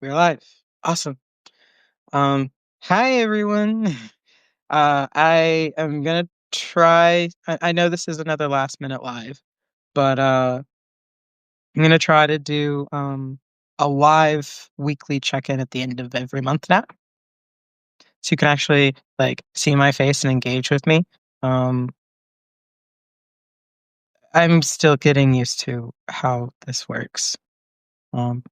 We're live. Awesome. Um, Hi everyone. I am gonna try. I know this is another last minute live, but I'm gonna try to do a live weekly check-in at the end of every month now, so you can actually like see my face and engage with me. Um, I'm still getting used to how this works. Um,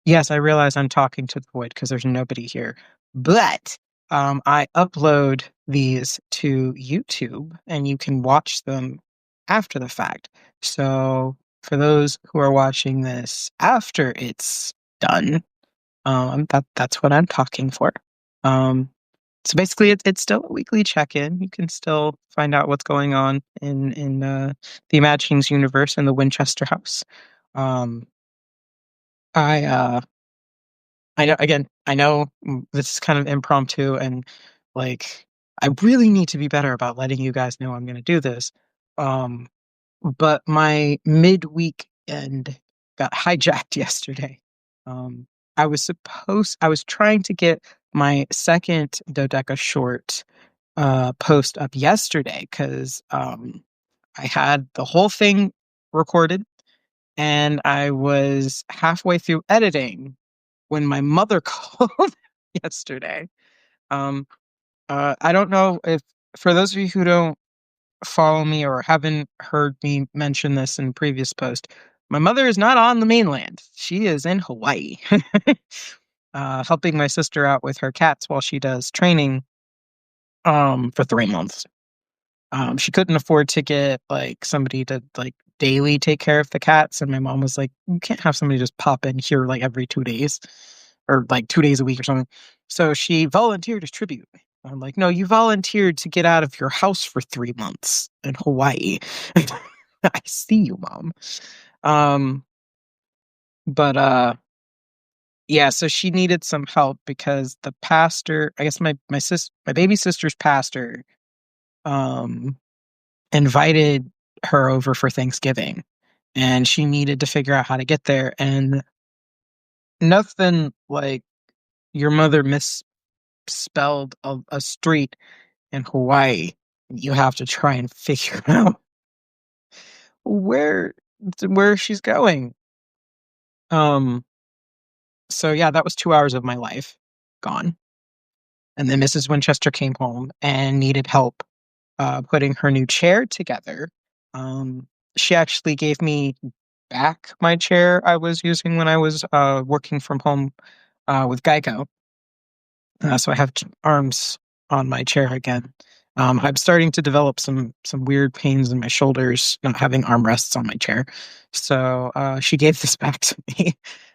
Yes, I realize I'm talking to the void because there's nobody here. But I upload these to YouTube and you can watch them after the fact. So for those who are watching this after it's done, that's what I'm talking for. Um, so basically, it's still a weekly check-in. You can still find out what's going on in the Imaginings universe in the Winchester house. Um, I I know again, I know this is kind of impromptu and like I really need to be better about letting you guys know I'm going to do this. Um but my midweek end got hijacked yesterday. Um I was trying to get my second dodeca short post up yesterday cuz I had the whole thing recorded and I was halfway through editing when my mother called yesterday. Um, I don't know if, for those of you who don't follow me or haven't heard me mention this in previous post, my mother is not on the mainland. She is in Hawaii, helping my sister out with her cats while she does training for 3 months. She couldn't afford to get like somebody to like daily take care of the cats, and my mom was like, "You can't have somebody just pop in here like every 2 days, or like 2 days a week or something." So she volunteered as tribute. I'm like, "No, you volunteered to get out of your house for 3 months in Hawaii." I see you, mom. Um, but yeah, so she needed some help because the pastor, I guess my baby sister's pastor, um invited her over for Thanksgiving and she needed to figure out how to get there. And nothing like your mother misspelled a street in Hawaii. You have to try and figure out where where she's going. Um, so yeah, that was 2 hours of my life gone. And then Mrs. Winchester came home and needed help putting her new chair together. She actually gave me back my chair I was using when I was working from home with Geico. So I have arms on my chair again. I'm starting to develop some weird pains in my shoulders not having armrests on my chair. So she gave this back to me,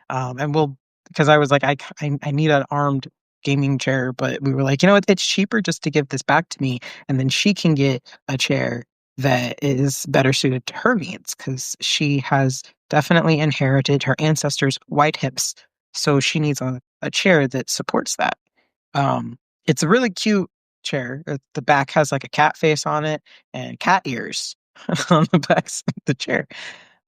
and we'll because I was like I need an armed gaming chair, but we were like, you know what, it's cheaper just to give this back to me, and then she can get a chair that is better suited to her needs because she has definitely inherited her ancestors' white hips, so she needs a chair that supports that. um, it's a really cute chair. The back has like a cat face on it and cat ears on the back of the chair.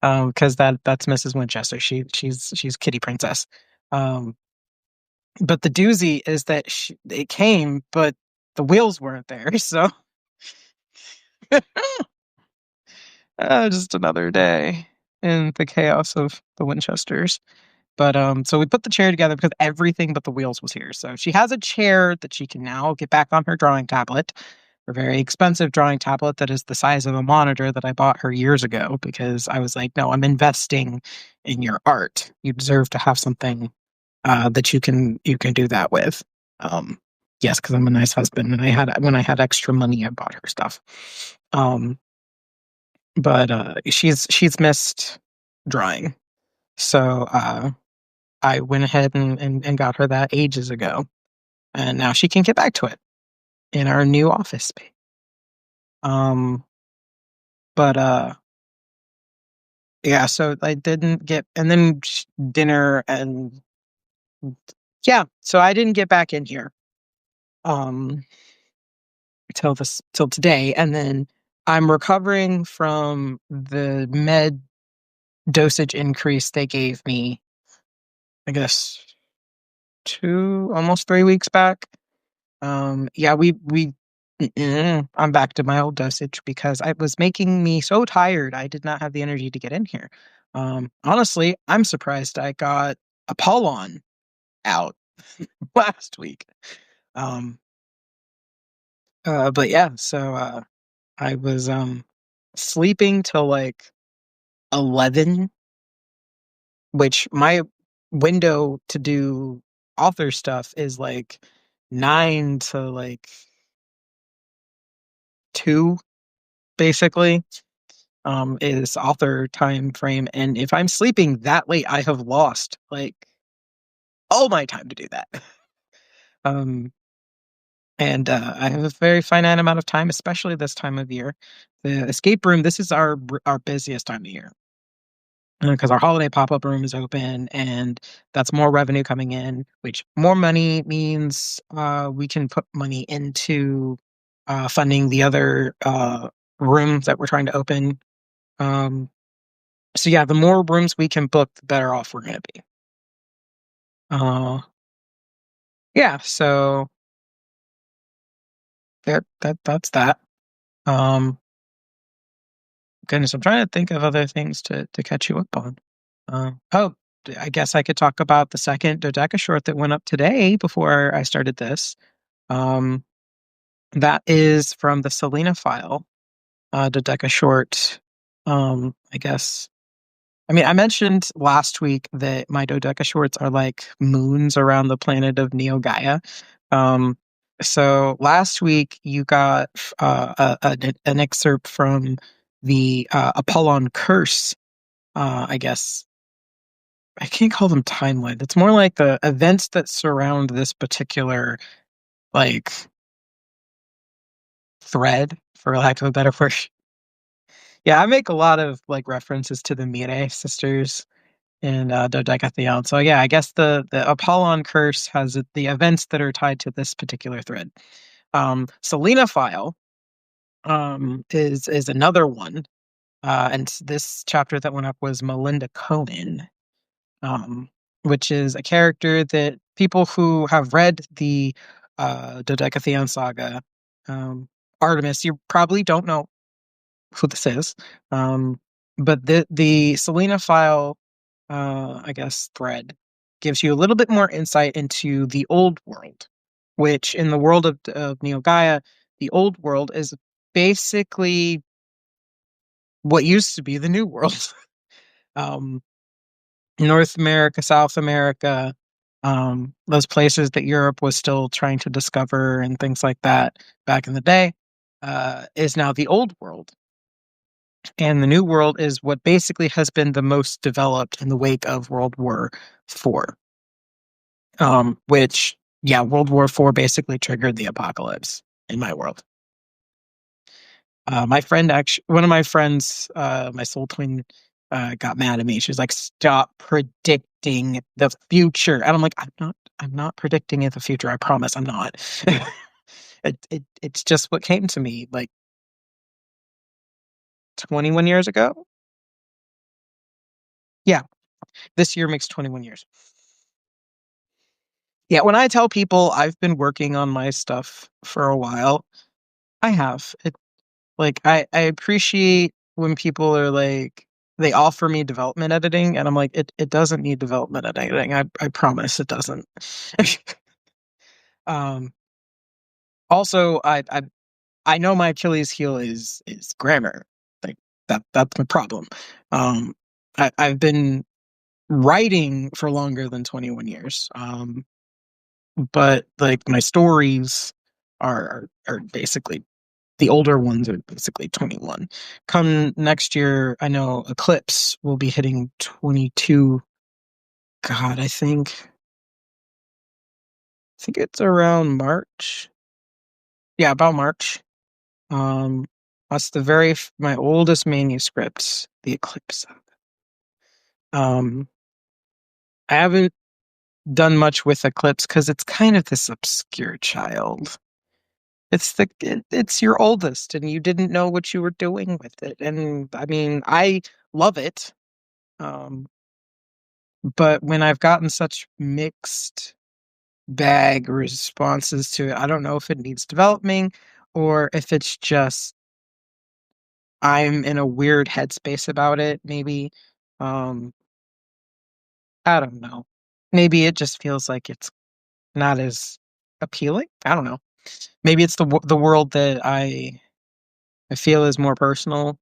Because that's Mrs. Winchester. She's Kitty Princess. Um, but the doozy is that it came, but the wheels weren't there. So just another day in the chaos of the Winchesters. But so we put the chair together because everything but the wheels was here. So she has a chair that she can now get back on her drawing tablet, her very expensive drawing tablet that is the size of a monitor that I bought her years ago because I was like, no, I'm investing in your art. You deserve to have something that you can do that with. Um, yes, because I'm a nice husband, and I had when I had extra money, I bought her stuff. Um, but she's missed drawing, so I went ahead and got her that ages ago. And now she can get back to it in our new office space. Um, but yeah, so I didn't get, and then dinner and yeah, so I didn't get back in here um till today, and then I'm recovering from the med dosage increase they gave me, I guess almost 3 weeks back. Yeah, I'm back to my old dosage because it was making me so tired. I did not have the energy to get in here. Honestly, I'm surprised I got Apollon out last week. Um, but yeah, so I was sleeping till like 11, which my window to do author stuff is like 9 to like 2, basically. Is author time frame, and if I'm sleeping that late, I have lost like all my time to do that. um, and I have a very finite amount of time, especially this time of year. The escape room. This is our busiest time of year because our holiday pop up room is open, and that's more revenue coming in. Which more money means we can put money into funding the other rooms that we're trying to open. Um, So yeah, the more rooms we can book, the better off we're gonna be. Uh, yeah. So that's that. Um, Goodness, I'm trying to think of other things to catch you up on. Oh, I guess I could talk about the second Dodeca short that went up today before I started this. Um, that is from the Selena file, Dodeca short. I guess. I mean, I mentioned last week that my dodeca shorts are like moons around the planet of Neo Gaia. Um, so last week you got an excerpt from the Apollon Curse. I guess I can't call them timeline. It's more like the events that surround this particular like thread, for lack of a better word. Yeah, I make a lot of like references to the Mire sisters in Dodecatheon. So yeah, I guess the Apollon curse has the events that are tied to this particular thread. Selena file is another one, and this chapter that went up was Melinda Cohen, um, which is a character that people who have read the Dodecatheon saga, Artemis, you probably don't know who this is. Um, but the Selena file, I guess, thread gives you a little bit more insight into the old world, which in the world of Neo Gaia, the old world is basically what used to be the new world. um, North America, South America, those places that Europe was still trying to discover and things like that back in the day, is now the old world. And the New World is what basically has been the most developed in the wake of World War IV. Which, yeah, World War IV basically triggered the apocalypse in my world. My friend actually, one of my friends, my soul twin, got mad at me. She was like, "Stop predicting the future," and I'm like, I'm not predicting the future. I promise, I'm not." It's just what came to me like 21 years ago. Yeah, this year makes 21 years. Yeah, when I tell people I've been working on my stuff for a while, I have. I appreciate when people are like they offer me development editing and I'm like it doesn't need development editing. I promise it doesn't. um Also I know my Achilles heel is grammar. Like that's my problem. I've been writing for longer than 21 years. But like my stories are basically the older ones are basically 21. Come next year, I know Eclipse will be hitting 22. God, I think it's around March. Yeah, about March. Um, that's my oldest manuscripts, the Eclipse. Um, I haven't done much with Eclipse because it's kind of this obscure child. It's your oldest, and you didn't know what you were doing with it. And I mean, I love it. Um, but when I've gotten such mixed bag responses to it. I don't know if it needs developing or if it's just I'm in a weird headspace about it, maybe. Um, I don't know. Maybe it just feels like it's not as appealing. I don't know. Maybe it's the world that I feel is more personal.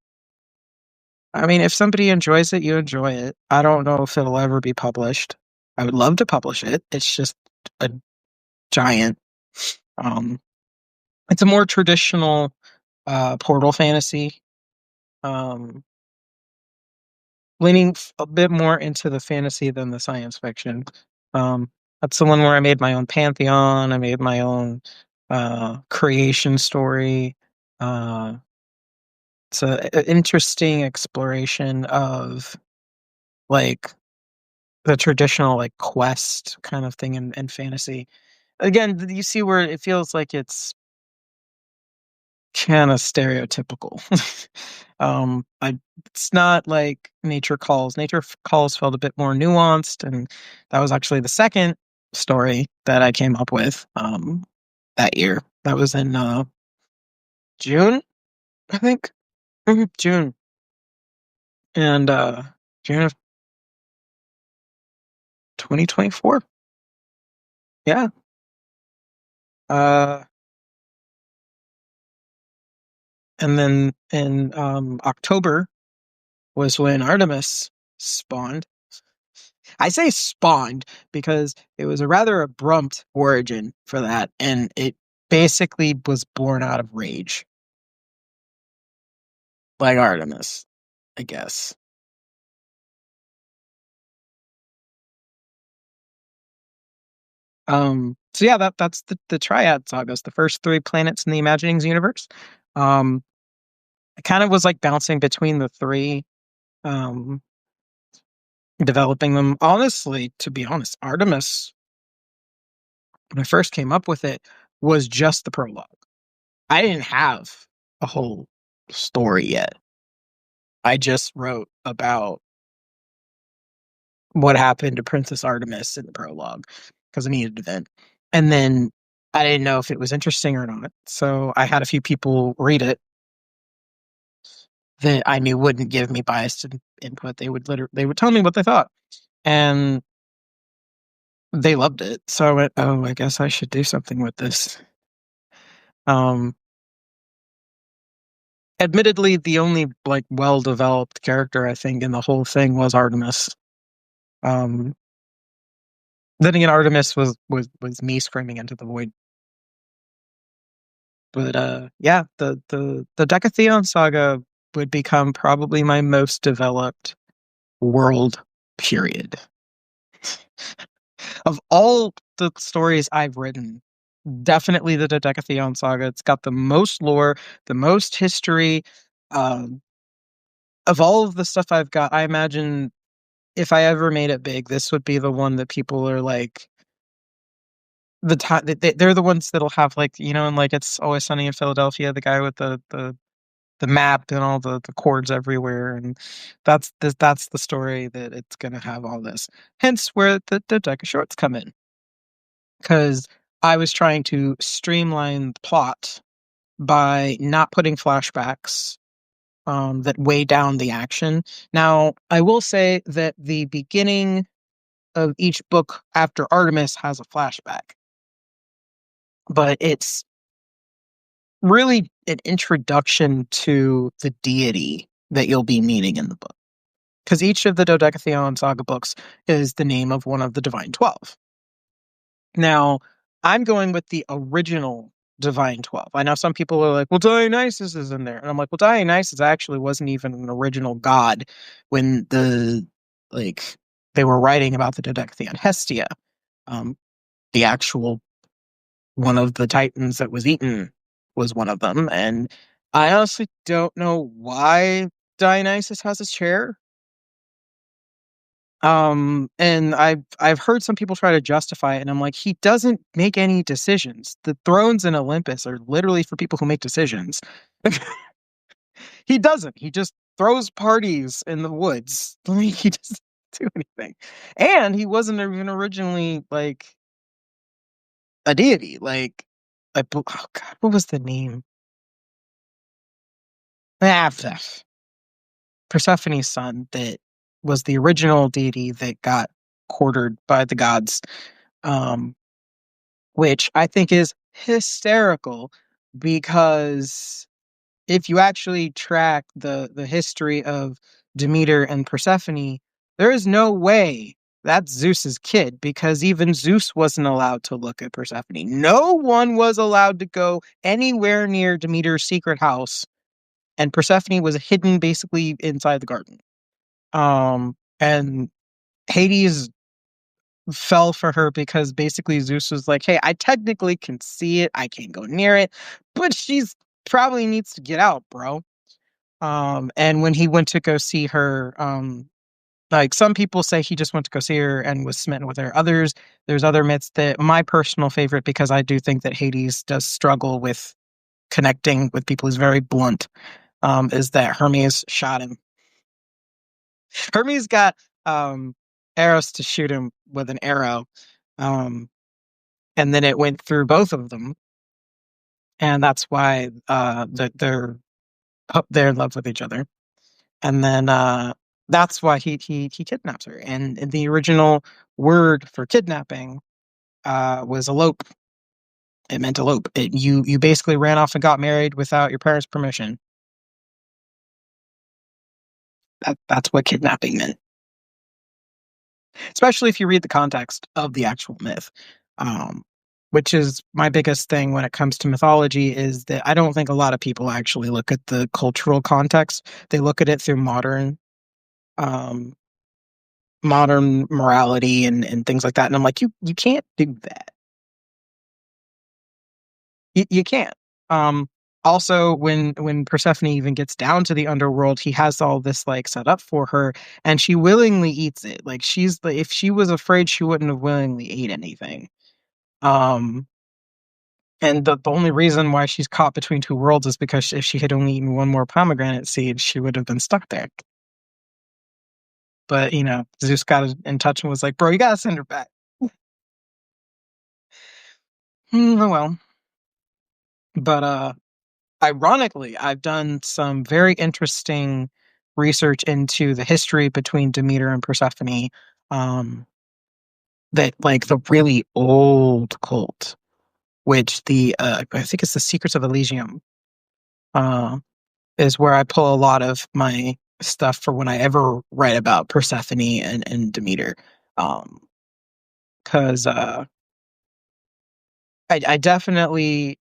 I mean, if somebody enjoys it, you enjoy it. I don't know if it'll ever be published. I would love to publish it. It's just a giant. Um, it's a more traditional portal fantasy, um, leaning a bit more into the fantasy than the science fiction. That's the one where I made my own pantheon. I made my own creation story. Uh, it's an interesting exploration of like the traditional like quest kind of thing in fantasy. Again, you see where it feels like it's kind of stereotypical. It's not like Nature Calls. Calls felt a bit more nuanced, and that was actually the second story that I came up with that year. That was in June, I think. June. And June of 2024. Yeah. Uh and then in October was when Artemis spawned. I say spawned because it was a rather abrupt origin for that, and it basically was born out of rage, like Artemis, I guess. So yeah, that's the Triad Sagas, the first three planets in the Imaginings universe. Um, I kind of was like bouncing between the three, um, developing them. Honestly, to be honest, Artemis, when I first came up with it, was just the prologue. I didn't have a whole story yet. I just wrote about what happened to Princess Artemis in the prologue because I needed to vent. And then I didn't know if it was interesting or not. So I had a few people read it that I knew wouldn't give me biased input. They would tell me what they thought. And they loved it. So I went, oh, I guess I should do something with this. Um Admittedly, the only like well developed character I think in the whole thing was Artemis. Um then again, Artemis was me screaming into the void. But yeah, the Decatheon saga would become probably my most developed world period. Of all the stories I've written, definitely the Decatheon saga. It's got the most lore, the most history. Um, of all of the stuff I've got, I imagine if I ever made it big, this would be the one that people are like the time they're the ones that'll have like and like It's Always Sunny in Philadelphia, the guy with the map and all the chords everywhere, and that's the story that it's gonna have all this. Hence where the deck of shorts come in, because I was trying to streamline the plot by not putting flashbacks that weigh down the action. Now, I will say that the beginning of each book after Artemis has a flashback, but it's really an introduction to the deity that you'll be meeting in the book. Because each of the Dodecatheon Saga books is the name of one of the Divine 12. Now, I'm going with the original Divine 12. I know some people are like, well, Dionysus is in there. And I'm like, well, Dionysus actually wasn't even an original god when like, they were writing about the Dodecatheon. Hestia, um, the actual one of the titans that was eaten, was one of them. And I honestly don't know why Dionysus has a chair. And I've heard some people try to justify it, and I'm like, he doesn't make any decisions. The thrones in Olympus are literally for people who make decisions. He doesn't. He just throws parties in the woods. Like, he doesn't do anything. And he wasn't even originally like a deity. Like, oh God, what was the name? Ah, Persephone's son that was the original deity that got quartered by the gods, um, which I think is hysterical because if you actually track the history of Demeter and Persephone, there is no way that's Zeus's kid because even Zeus wasn't allowed to look at Persephone. No one was allowed to go anywhere near Demeter's secret house, and Persephone was hidden basically inside the garden. And Hades fell for her because basically Zeus was like, "Hey, I technically can see it, I can't go near it, but she's probably needs to get out, bro." And when he went to go see her, like some people say he just went to go see her and was smitten with her. There's other myths that my personal favorite, because I do think that Hades does struggle with connecting with people. He's very blunt. Is that Hermes shot him? Hermes got arrows to shoot him with an arrow, um, and then it went through both of them, and that's why they're in love with each other. And then that's why he kidnaps her. And the original word for kidnapping was elope. It meant elope. You basically ran off and got married without your parents' permission. That's what kidnapping meant. Especially if you read the context of the actual myth. Um, which is my biggest thing when it comes to mythology, is that I don't think a lot of people actually look at the cultural context. They look at it through um, modern morality and things like that. And I'm like, you can't do that. You can't. Um, Also, when Persephone even gets down to the underworld, he has all this like set up for her, and she willingly eats it. Like if she was afraid, she wouldn't have willingly ate anything. Um, and the only reason why she's caught between two worlds is because if she had only eaten one more pomegranate seed, she would have been stuck there. But Zeus got in touch and was like, "Bro, you gotta send her back." Oh well. But ironically, I've done some very interesting research into the history between Demeter and Persephone. That like the really old cult, which the I think it's the Secrets of Elysium, uh, is where I pull a lot of my stuff for when I ever write about Persephone and Demeter. Because I definitely,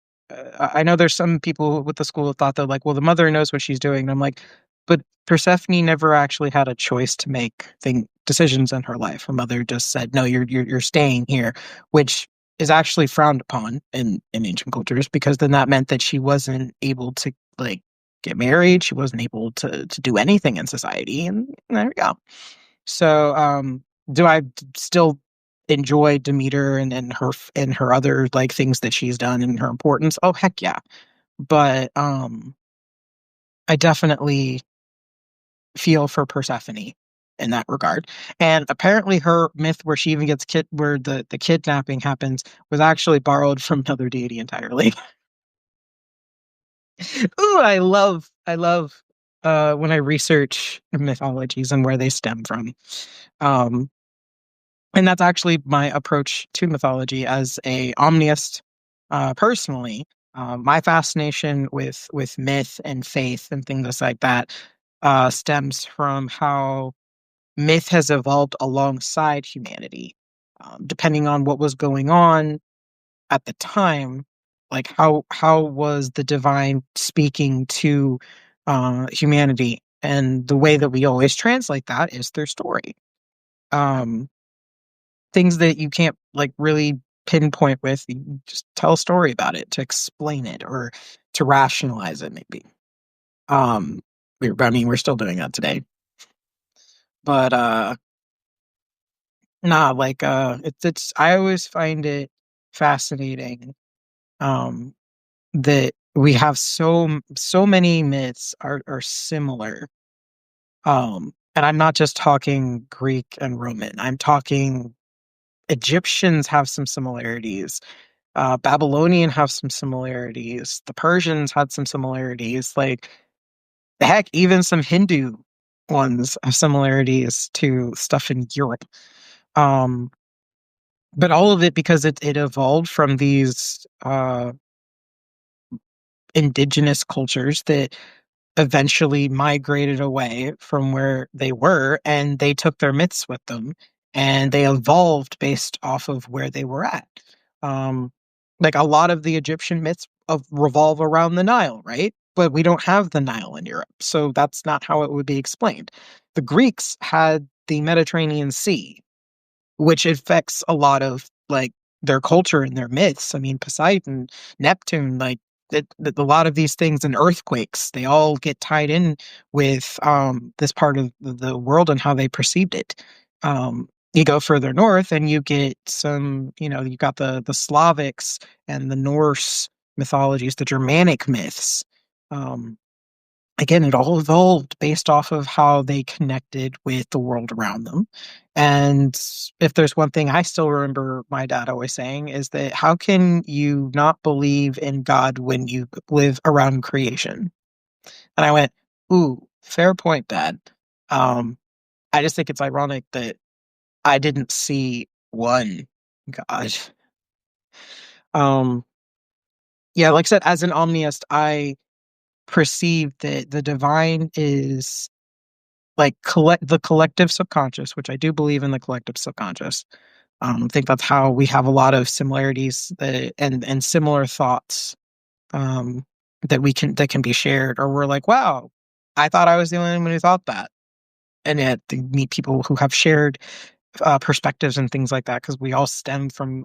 I know there's some people with the school of thought that like, well, the mother knows what she's doing. And I'm like, but Persephone never actually had a choice to make decisions in her life. Her mother just said, no, you're staying here, which is actually frowned upon in ancient cultures, because then that meant that she wasn't able to like get married. She wasn't able to do anything in society. And there we go. So, do I still enjoy Demeter and her other like things that she's done and her importance? Oh heck yeah. But I definitely feel for Persephone in that regard. And apparently her myth where she even gets where the kidnapping happens was actually borrowed from another deity entirely. Ooh, I love when I research mythologies and where they stem from. Um and that's actually my approach to mythology as a omniist. Personally, my fascination with myth and faith and things like that stems from how myth has evolved alongside humanity, depending on what was going on at the time. Like how was the divine speaking to humanity, and the way that we always translate that is through story. Um, Things that you can't like really pinpoint with, you just tell a story about it to explain it or to rationalize it maybe. um I mean, we're still doing that today, but nah, like it's I always find it fascinating um that we have so many myths are similar. And I'm not just talking Greek and Roman, I'm talking Egyptians have some similarities. Babylonian have some similarities. The Persians had some similarities. Like, heck, even some Hindu ones have similarities to stuff in Europe. Um, but all of it because it evolved from these indigenous cultures that eventually migrated away from where they were, and they took their myths with them, and they evolved based off of where they were at. Um, like a lot of the Egyptian myths revolve around the Nile, right? But we don't have the Nile in Europe, so that's not how it would be explained. The Greeks had the Mediterranean Sea, which affects a lot of like their culture and their myths. I mean, Poseidon, Neptune, like a lot of these things and earthquakes, they all get tied in with this part of the world and how they perceived it. You go further north and you get some, you got the Slavics and the Norse mythologies, the Germanic myths. Um, Again, it all evolved based off of how they connected with the world around them. And if there's one thing I still remember my dad always saying is that how can you not believe in God when you live around creation? And I went, ooh, fair point, Dad. Um, I just think it's ironic that I didn't see one God. Um, yeah, like I said, as an omniist, I perceive that the divine is like the collective subconscious, which I do believe in the collective subconscious. I think that's how we have a lot of similarities and similar thoughts um, that can be shared. Or we're like, wow, I thought I was the only one who thought that, and yet they meet people who have shared perspectives and things like that because we all stem from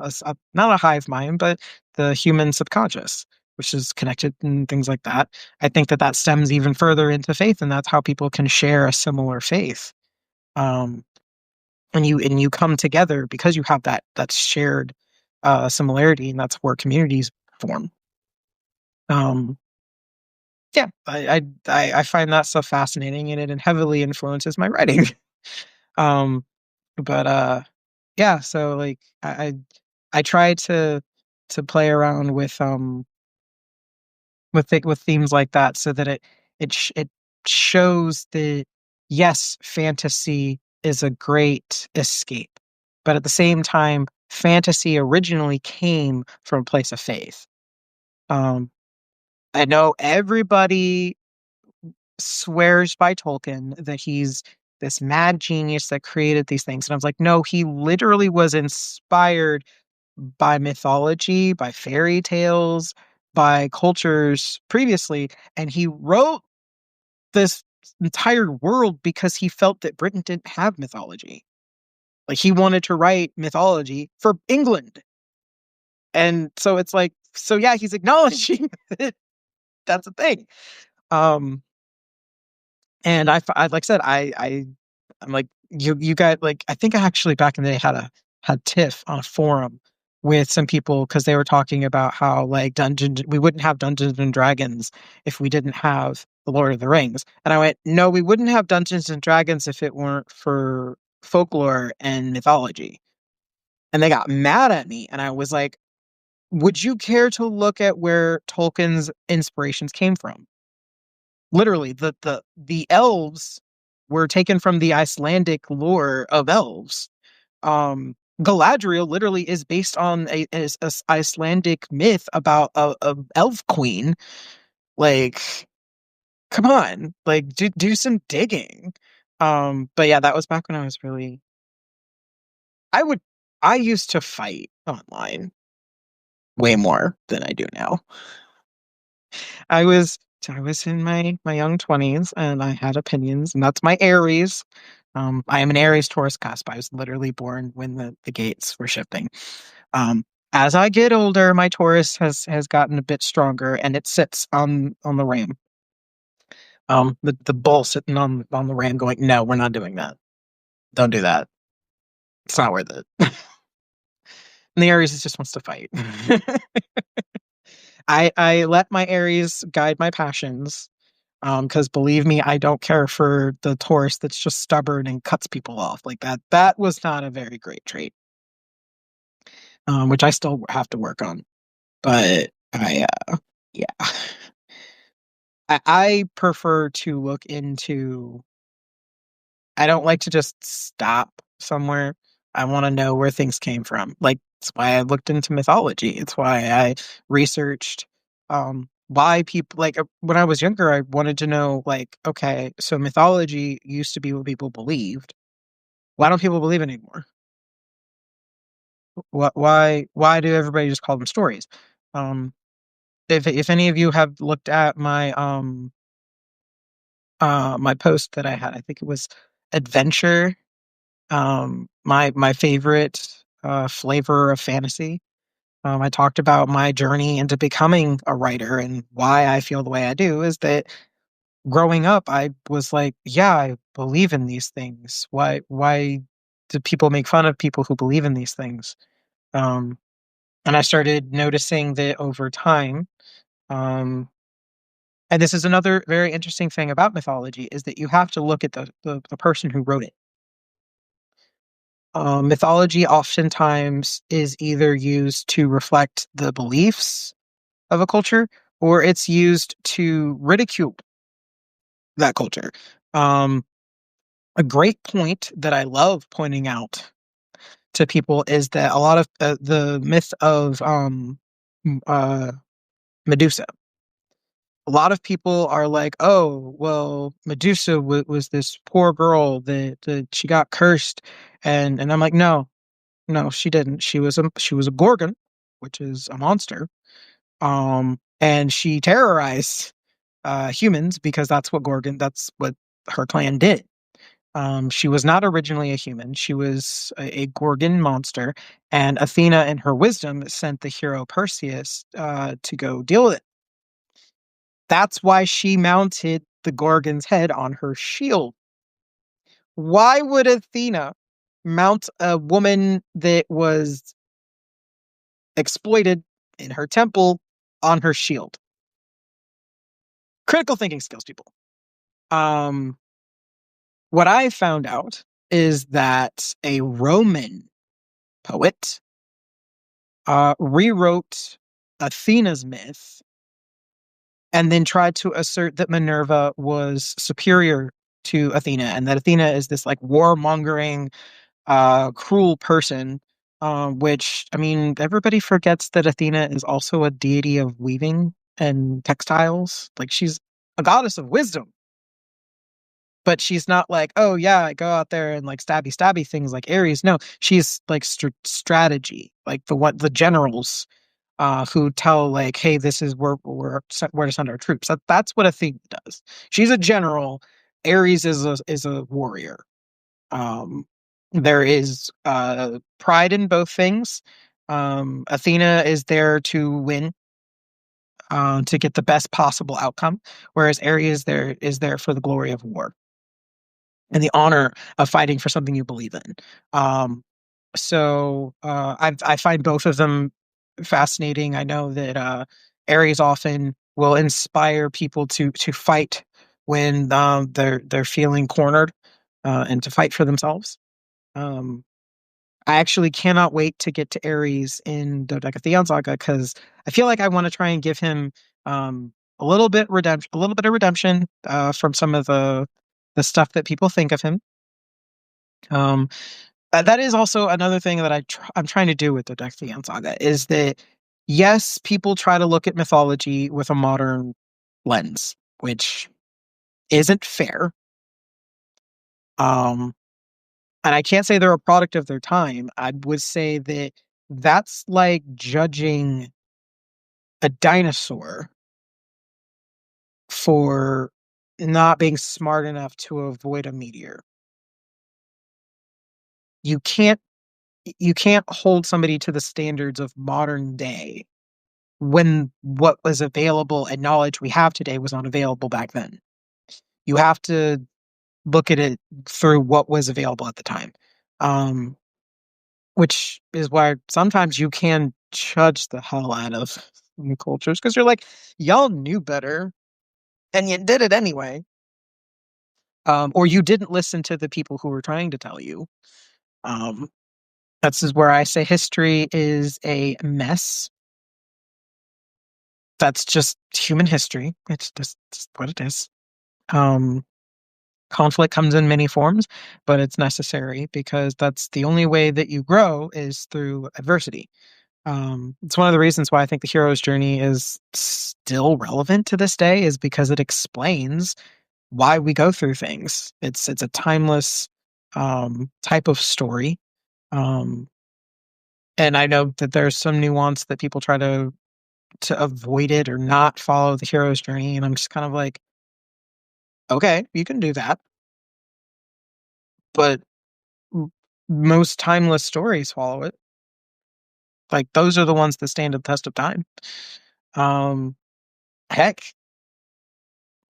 not a hive mind, but the human subconscious, which is connected and things like that. I think that that stems even further into faith, and that's how people can share a similar faith. Um, and you come together because you have that shared similarity, and that's where communities form. Um, yeah, I find that stuff fascinating, and it heavily influences my writing. um, but yeah, so like I try to play around with themes like that so that it shows that yes, fantasy is a great escape, but at the same time, fantasy originally came from a place of faith. Um, I know everybody swears by Tolkien that he's this mad genius that created these things, and I was like, no, he literally was inspired by mythology, by fairy tales, by cultures previously, and he wrote this entire world because he felt that Britain didn't have mythology. Like he wanted to write mythology for England. And so it's like, so yeah, he's acknowledging that that's a thing. Um, and like I said, I'm like, you got like, I think I actually back in the day had tiff on a forum with some people because they were talking about how like we wouldn't have Dungeons and Dragons if we didn't have the Lord of the Rings. And I went, no, we wouldn't have Dungeons and Dragons if it weren't for folklore and mythology. And they got mad at me. And I was like, would you care to look at where Tolkien's inspirations came from? Literally, the elves were taken from the Icelandic lore of elves. Galadriel literally is based on a Icelandic myth about a elf queen. Like, come on, like do some digging. But yeah, that was back when I was really. I would. I used to fight online way more than I do now. I was in my young 20s and I had opinions, and that's my Aries. I am an Aries Taurus cusp. I was literally born when the gates were shifting. As I get older, my Taurus has gotten a bit stronger, and it sits on the ram. The bull sitting on the ram, going, "No, we're not doing that. Don't do that. It's not worth it." And the Aries just wants to fight. I let my Aries guide my passions. Because believe me, I don't care for the Taurus that's just stubborn and cuts people off like that. That was not a very great trait, which I still have to work on. But yeah, I prefer to look into. I don't like to just stop somewhere. I want to know where things came from. Like, it's why I looked into mythology. It's why I researched why people like when I was younger, I wanted to know like, okay, so mythology used to be what people believed. Why don't people believe it anymore? Why do everybody just call them stories? Um, if any of you have looked at my post that I had, I think it was adventure, my favorite flavor of fantasy. I talked about my journey into becoming a writer and why I feel the way I do is that growing up I was like, yeah, I believe in these things. Why do people make fun of people who believe in these things? Um, and I started noticing that over time, um, and this is another very interesting thing about mythology is that you have to look at the person who wrote it. Mythology oftentimes is either used to reflect the beliefs of a culture or it's used to ridicule that culture. Um, a great point that I love pointing out to people is that a lot of the myth of Medusa. A lot of people are like, "Oh, well, Medusa was this poor girl that she got cursed," and I'm like, "No, no, she didn't. She was a Gorgon, which is a monster. And she terrorized humans because that's what her clan did. She was not originally a human. She was a Gorgon monster, and Athena, in her wisdom, sent the hero Perseus to go deal with it. That's why she mounted the Gorgon's head on her shield. Why would Athena mount a woman that was exploited in her temple on her shield? Critical thinking skills, people. Um, what I found out is that a Roman poet rewrote Athena's myth and then tried to assert that Minerva was superior to Athena and that Athena is this like warmongering, cruel person. Which, I mean, everybody forgets that Athena is also a deity of weaving and textiles. Like, she's a goddess of wisdom, but she's not like, oh yeah, I go out there and like stabby stabby things like Ares. No, she's like strategy, like the generals who tell like, hey, this is where to send our troops. That's what Athena does. She's a general. Ares is a warrior. Um, there is pride in both things. Athena is there to win, to get the best possible outcome, whereas Ares is there for the glory of war and the honor of fighting for something you believe in. Um, I find both of them fascinating. I know that Ares often will inspire people to fight when they're feeling cornered, and to fight for themselves. Um, I actually cannot wait to get to Ares in Dodecatheon Saga because I feel like I want to try and give him a little bit of redemption from some of the stuff that people think of him. Um, that is also another thing that I'm trying to do with the Dodecatheon Saga is that yes, people try to look at mythology with a modern lens, which isn't fair. Um, and I can't say they're a product of their time. I would say that that's like judging a dinosaur for not being smart enough to avoid a meteor. You can't you can't hold somebody to the standards of modern day when what was available and knowledge we have today was not available back then. You have to look at it through what was available at the time. Um, which is why sometimes you can judge the hell out of new cultures because you're like, y'all knew better and you did it anyway. Or you didn't listen to the people who were trying to tell you. Um, that's is where I say history is a mess. That's just human history. It's just what it is. Um, Conflict comes in many forms, but it's necessary because that's the only way that you grow is through adversity. It's one of the reasons why I think the hero's journey is still relevant to this day is because it explains why we go through things. It's a timeless type of story. Um, and I know that there's some nuance that people try to avoid it or not follow the hero's journey, and I'm just kind of like, okay, you can do that, but most timeless stories follow it. Like those are the ones that stand the test of time. Um, Heck,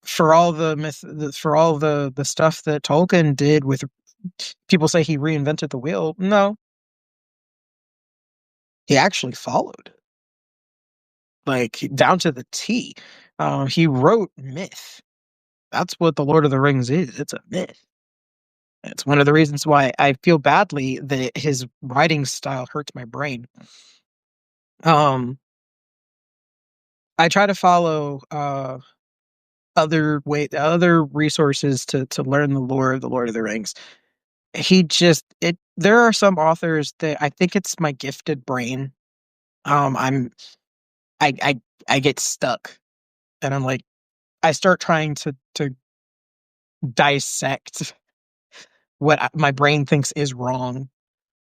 for all for all the stuff that Tolkien did with people say he reinvented the wheel. No, he actually followed like down to the T. He wrote myth. That's what the Lord of the Rings is. It's a myth. It's one of the reasons why I feel badly that his writing style hurts my brain. Um, I try to follow other resources to learn the lore of the Lord of the Rings. He just it there are some authors that I think it's my gifted brain. I'm I I get stuck and I'm like I start trying to dissect what my brain thinks is wrong.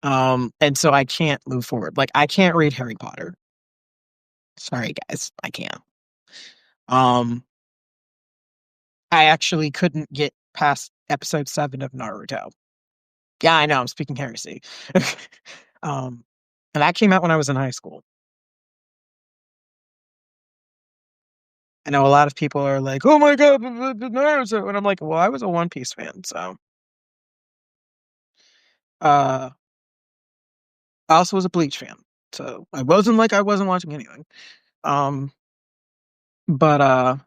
And so I can't move forward. Like I can't read Harry Potter. Sorry guys, I can't. Um I actually couldn't get past episode 7 of Naruto. Yeah, I know, I'm speaking heresy. um and that came out when I was in high school. I know a lot of people are like, "Oh my god, the Naruto," and I'm like, "Well, I was a One Piece fan, so." Uh, I also was a Bleach fan, so I wasn't like I wasn't watching anything. Um, but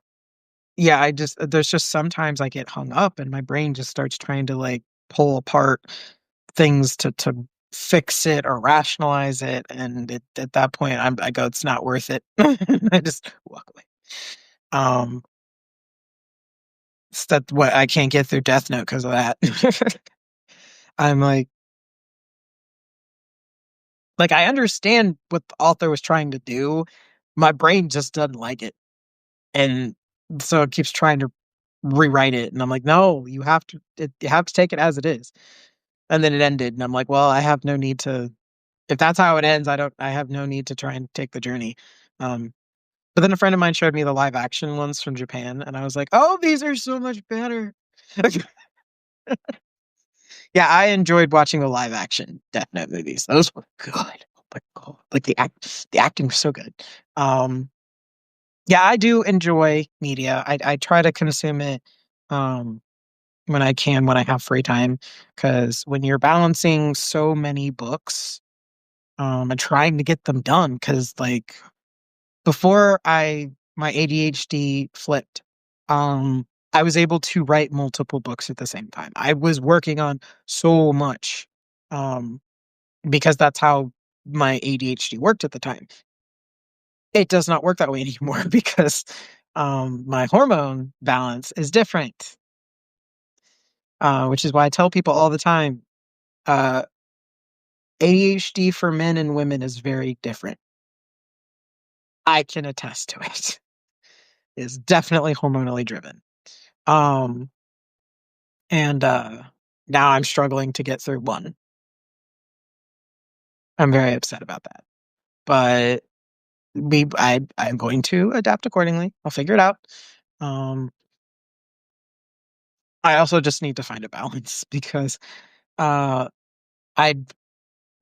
yeah, I just there's just sometimes I get hung up, and my brain just starts trying to like pull apart things to fix it or rationalize it, and at that point, I go, "It's not worth it." I just walk away. Um, it's that what I can't get through Death Note because of that. I'm like I understand what the author was trying to do. My brain just doesn't like it. And so it keeps trying to rewrite it. And I'm like, no, you have to take it as it is. And then it ended. And I'm like, well, I have no need to if that's how it ends, I have no need to try and take the journey. Um but then a friend of mine showed me the live action ones from Japan, and I was like, oh, these are so much better. Yeah, I enjoyed watching the live action Death Note movies. Those were good. Oh my god. Like the acting was so good. Um yeah, I do enjoy media. I try to consume it um when I can, when I have free time. Because when you're balancing so many books, and trying to get them done, because like before I my ADHD flipped, I was able to write multiple books at the same time. I was working on so much. Um because that's how my ADHD worked at the time. It does not work that way anymore because my hormone balance is different, which is why I tell people all the time uh, ADHD for men and women is very different. I can attest to it. It's definitely hormonally driven. Um, and now I'm struggling to get through one. I'm very upset about that. But I'm going to adapt accordingly. I'll figure it out. Um, I also just need to find a balance because uh, I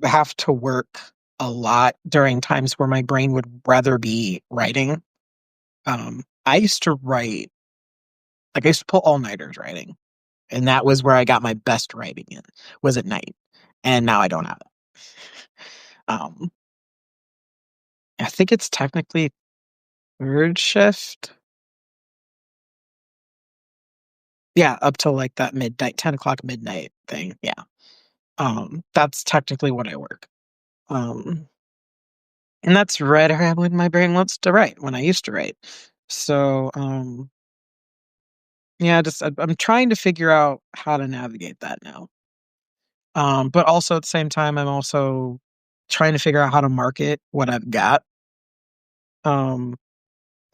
have to work a lot during times where my brain would rather be writing. I used to write, like I used to pull all-nighters writing, and that was where I got my best writing in, was at night. And now I don't have it. Um, I think it's technically third shift. Yeah, up till like that midnight, 10 o'clock midnight thing. Yeah. That's technically what I work. Um, And that's right around when my brain wants to write, when I used to write. So, yeah, just I'm trying to figure out how to navigate that now. But also at the same time, I'm also trying to figure out how to market what I've got. Um,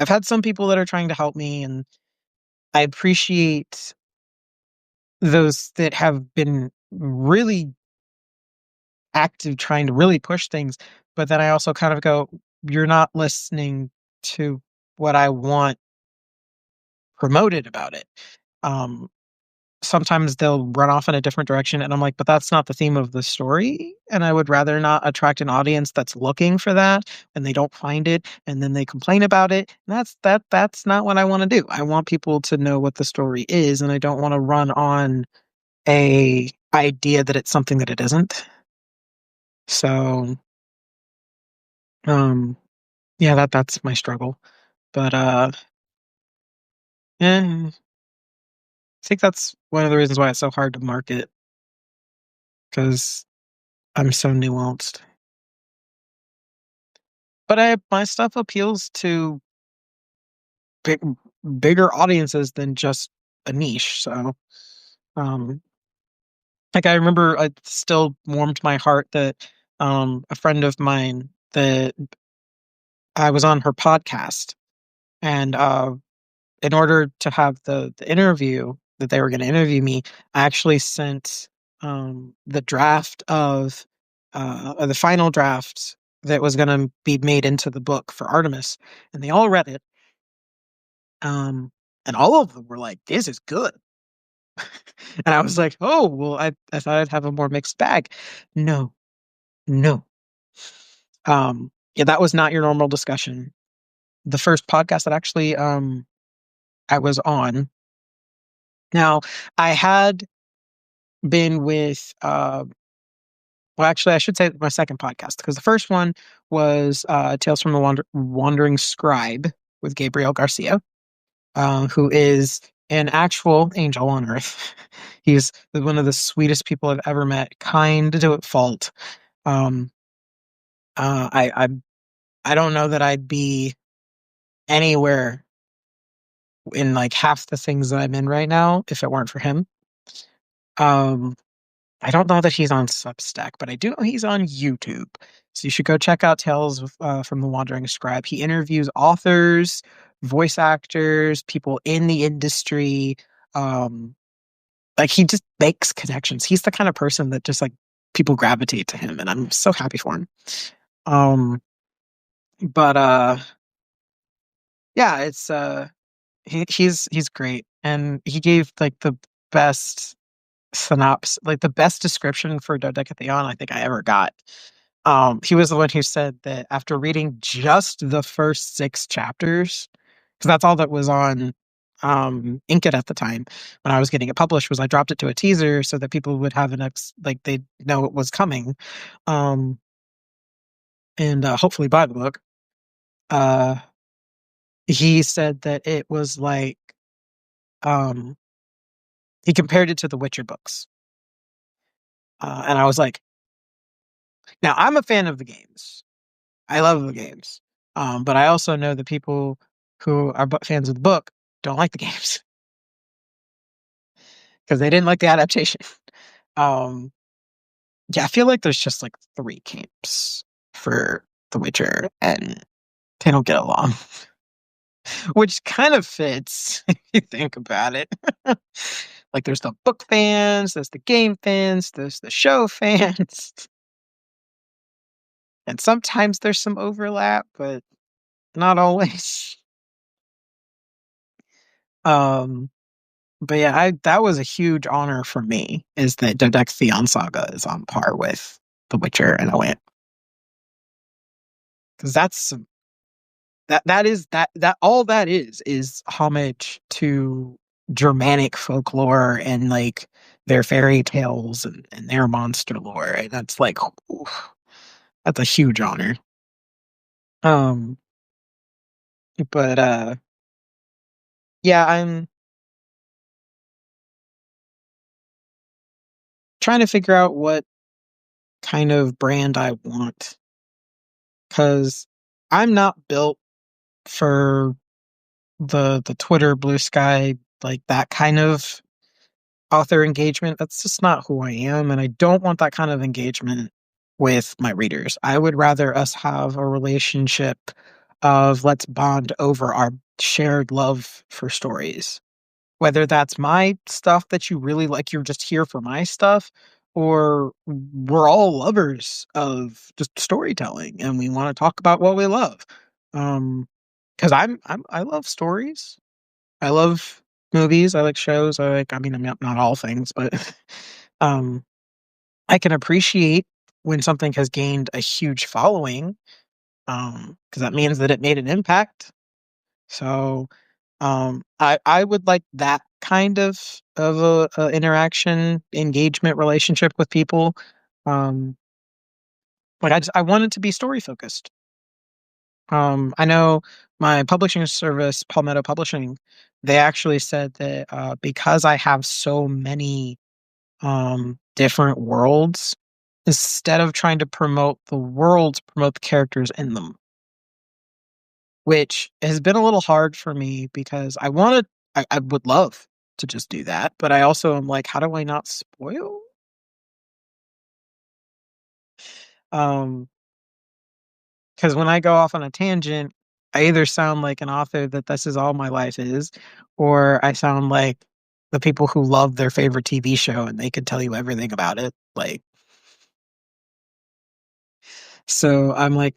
I've had some people that are trying to help me, and I appreciate those that have been really active trying to really push things. But then I also kind of go, you're not listening to what I want promoted about it. Um, Sometimes they'll run off in a different direction, and I'm like, but that's not the theme of the story. And I would rather not attract an audience that's looking for that and they don't find it and then they complain about it. And that's not what I want to do. I want people to know what the story is, and I don't want to run on a idea that it's something that it isn't. So um yeah, that's my struggle. But I think that's one of the reasons why it's so hard to market, because I'm so nuanced. But my stuff appeals to big, bigger audiences than just a niche. So, um, like I remember, it still warmed my heart that a friend of mine, that I was on her podcast, and in order to have the interview that they were going to interview me, I actually sent the draft of the final draft that was going to be made into the book for Artemis, and they all read it. And all of them were like, "This is good." And I was like, "Oh, well, I thought I'd have a more mixed bag." No, no. Yeah, that was not your normal discussion. The first podcast that actually I was on. Now, I had been with well, actually, I should say my second podcast, because the first one was Tales from the Wandering Scribe with Gabriel Garcia, who is an actual angel on earth. He's one of the sweetest people I've ever met, kind to a fault. Um, I don't know that I'd be anywhere in like half the things that I'm in right now if it weren't for him. Um, I don't know that he's on Substack, but I do know he's on YouTube. So you should go check out from the Wandering Scribe. He interviews authors, voice actors, people in the industry. Um, like he just makes connections. He's the kind of person that just like people gravitate to him, and I'm so happy for him. Um, but yeah, it's he's great, and he gave like the best synopsis, like the best description for Dodecatheon I think I ever got. He was the one who said that after reading just the first 6 chapters, because that's all that was on Inkit at the time when I was getting it published, was I dropped it to a teaser so that people would have like they'd know it was coming, um, and hopefully buy the book. Uh, he said that it was like um, he compared it to the Witcher books, and I was like, now I'm a fan of the games. I love the games. But I also know that people who are fans of the book don't like the games because they didn't like the adaptation. Um, yeah, I feel like there's just like 3 camps for The Witcher, and they don't get along, which kind of fits if you think about it. Like, there's the book fans, there's the game fans, there's the show fans, and sometimes there's some overlap, but not always. Um, But yeah, I that was a huge honor for me, is that Dodecatheon Saga is on par with The Witcher, and I went, because that all that is homage to Germanic folklore and like their fairy tales and their monster lore. And that's like, oof, that's a huge honor. Um, but yeah, I'm trying to figure out what kind of brand I want. because I'm not built for the Twitter blue sky, like that kind of author engagement. That's just not who I am, and I don't want that kind of engagement with my readers. I would rather us have a relationship of let's bond over our shared love for stories. Whether that's my stuff that you really like, you're just here for my stuff, or we're all lovers of just storytelling and we want to talk about what we love. Um, because I love stories. I love movies. I like shows. I mean, I'm not all things, but um, I can appreciate when something has gained a huge following, because that means that it made an impact. So, I would like that kind of a interaction, engagement, relationship with people. Um, but I want it to be story focused. I know my publishing service, Palmetto Publishing, they actually said that because I have so many different worlds, instead of trying to promote the worlds, promote the characters in them, which has been a little hard for me because I would love to just do that, but I also am like, how do I not spoil? Um, because when I go off on a tangent, I either sound like an author that this is all my life is, or I sound like the people who love their favorite TV show and they could tell you everything about it. Like, so I'm like,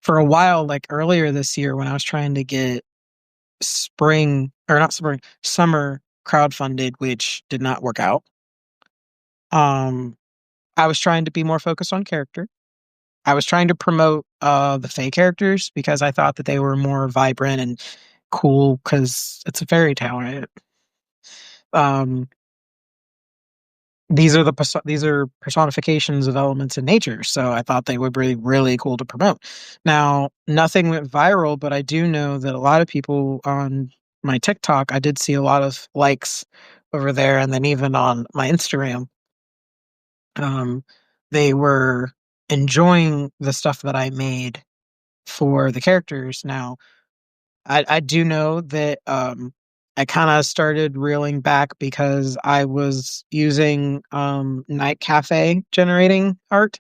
for a while, like earlier this year when I was trying to get spring or not spring, summer crowdfunded, which did not work out. Um, I was trying to be more focused on character. I was trying to promote the Fae characters because I thought that they were more vibrant and cool because it's a fairy tale, right? Um, these are personifications of elements in nature, so I thought they would be really cool to promote. Now, nothing went viral, but I do know that a lot of people on my TikTok, I did see a lot of likes over there, and then even on my Instagram, um, they were enjoying the stuff that I made for the characters. Now, I do know that I kind of started reeling back because I was using Night Cafe generating art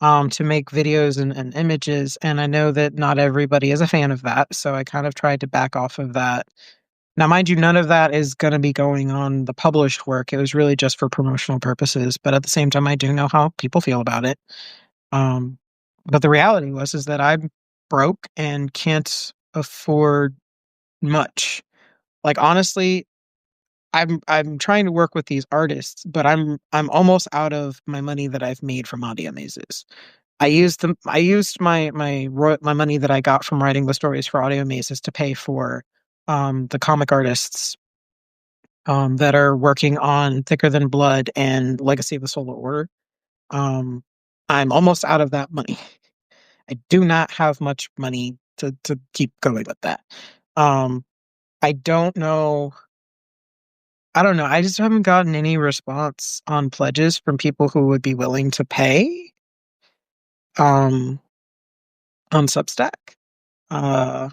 to make videos and images, and I know that not everybody is a fan of that, so I kind of tried to back off of that. Now, mind you, none of that is going to be going on the published work. It was really just for promotional purposes, but at the same time, I do know how people feel about it. Um, but the reality was is that I'm broke and can't afford much. Like honestly, I'm trying to work with these artists, but I'm almost out of my money that I've made from audio mazes. I used my money that I got from writing the stories for audio mazes to pay for the comic artists that are working on Thicker Than Blood and Legacy of the Solar Order. Um, I'm almost out of that money. I do not have much money to keep going with that. Um, I don't know. I don't know. I just haven't gotten any response on pledges from people who would be willing to pay um on Substack. Uh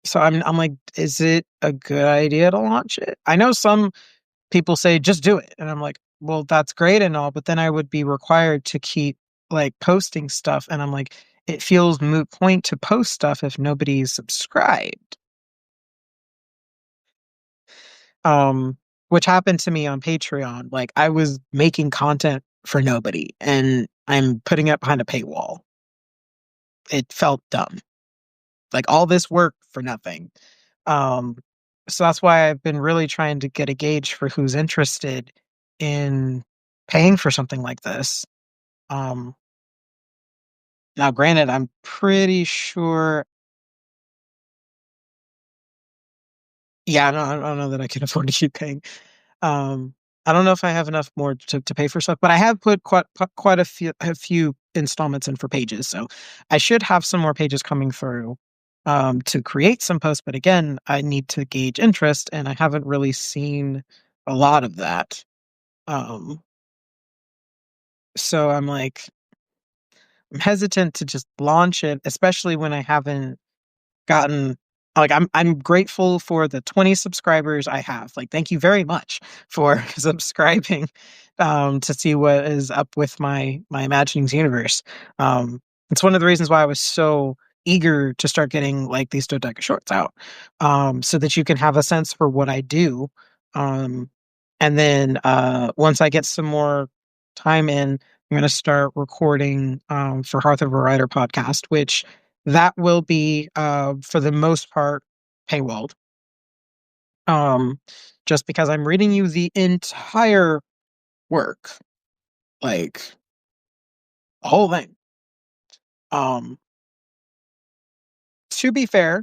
so I'm like, is it a good idea to launch it? I know some people say just do it. And I'm like, well, that's great and all, but then I would be required to keep like posting stuff. And I'm like, it feels moot point to post stuff if nobody's subscribed. Um, which happened to me on Patreon. Like I was making content for nobody and I'm putting it behind a paywall. It felt dumb. Like all this work for nothing. Um, so that's why I've been really trying to get a gauge for who's interested in paying for something like this. Um, now granted, I'm pretty sure, yeah, I don't know that I can afford to keep paying. Um, I don't know if I have enough more to pay for stuff, but I have put quite a few installments in for pages, so I should have some more pages coming through to create some posts. But again, I need to gauge interest, and I haven't really seen a lot of that. Um, So I'm like, I'm hesitant to just launch it, especially when I haven't gotten like I'm grateful for the 20 subscribers I have. Like thank you very much for subscribing to see what is up with my imaginings universe. It's one of the reasons why I was so eager to start getting like these dodeca shorts out. So that you can have a sense for what I do. Um and then once I get some more time in, I'm going to start recording for Hearth of a Writer podcast, which that will be for the most part paywalled. Um, just because I'm reading you the entire work, like the whole thing. Um, to be fair,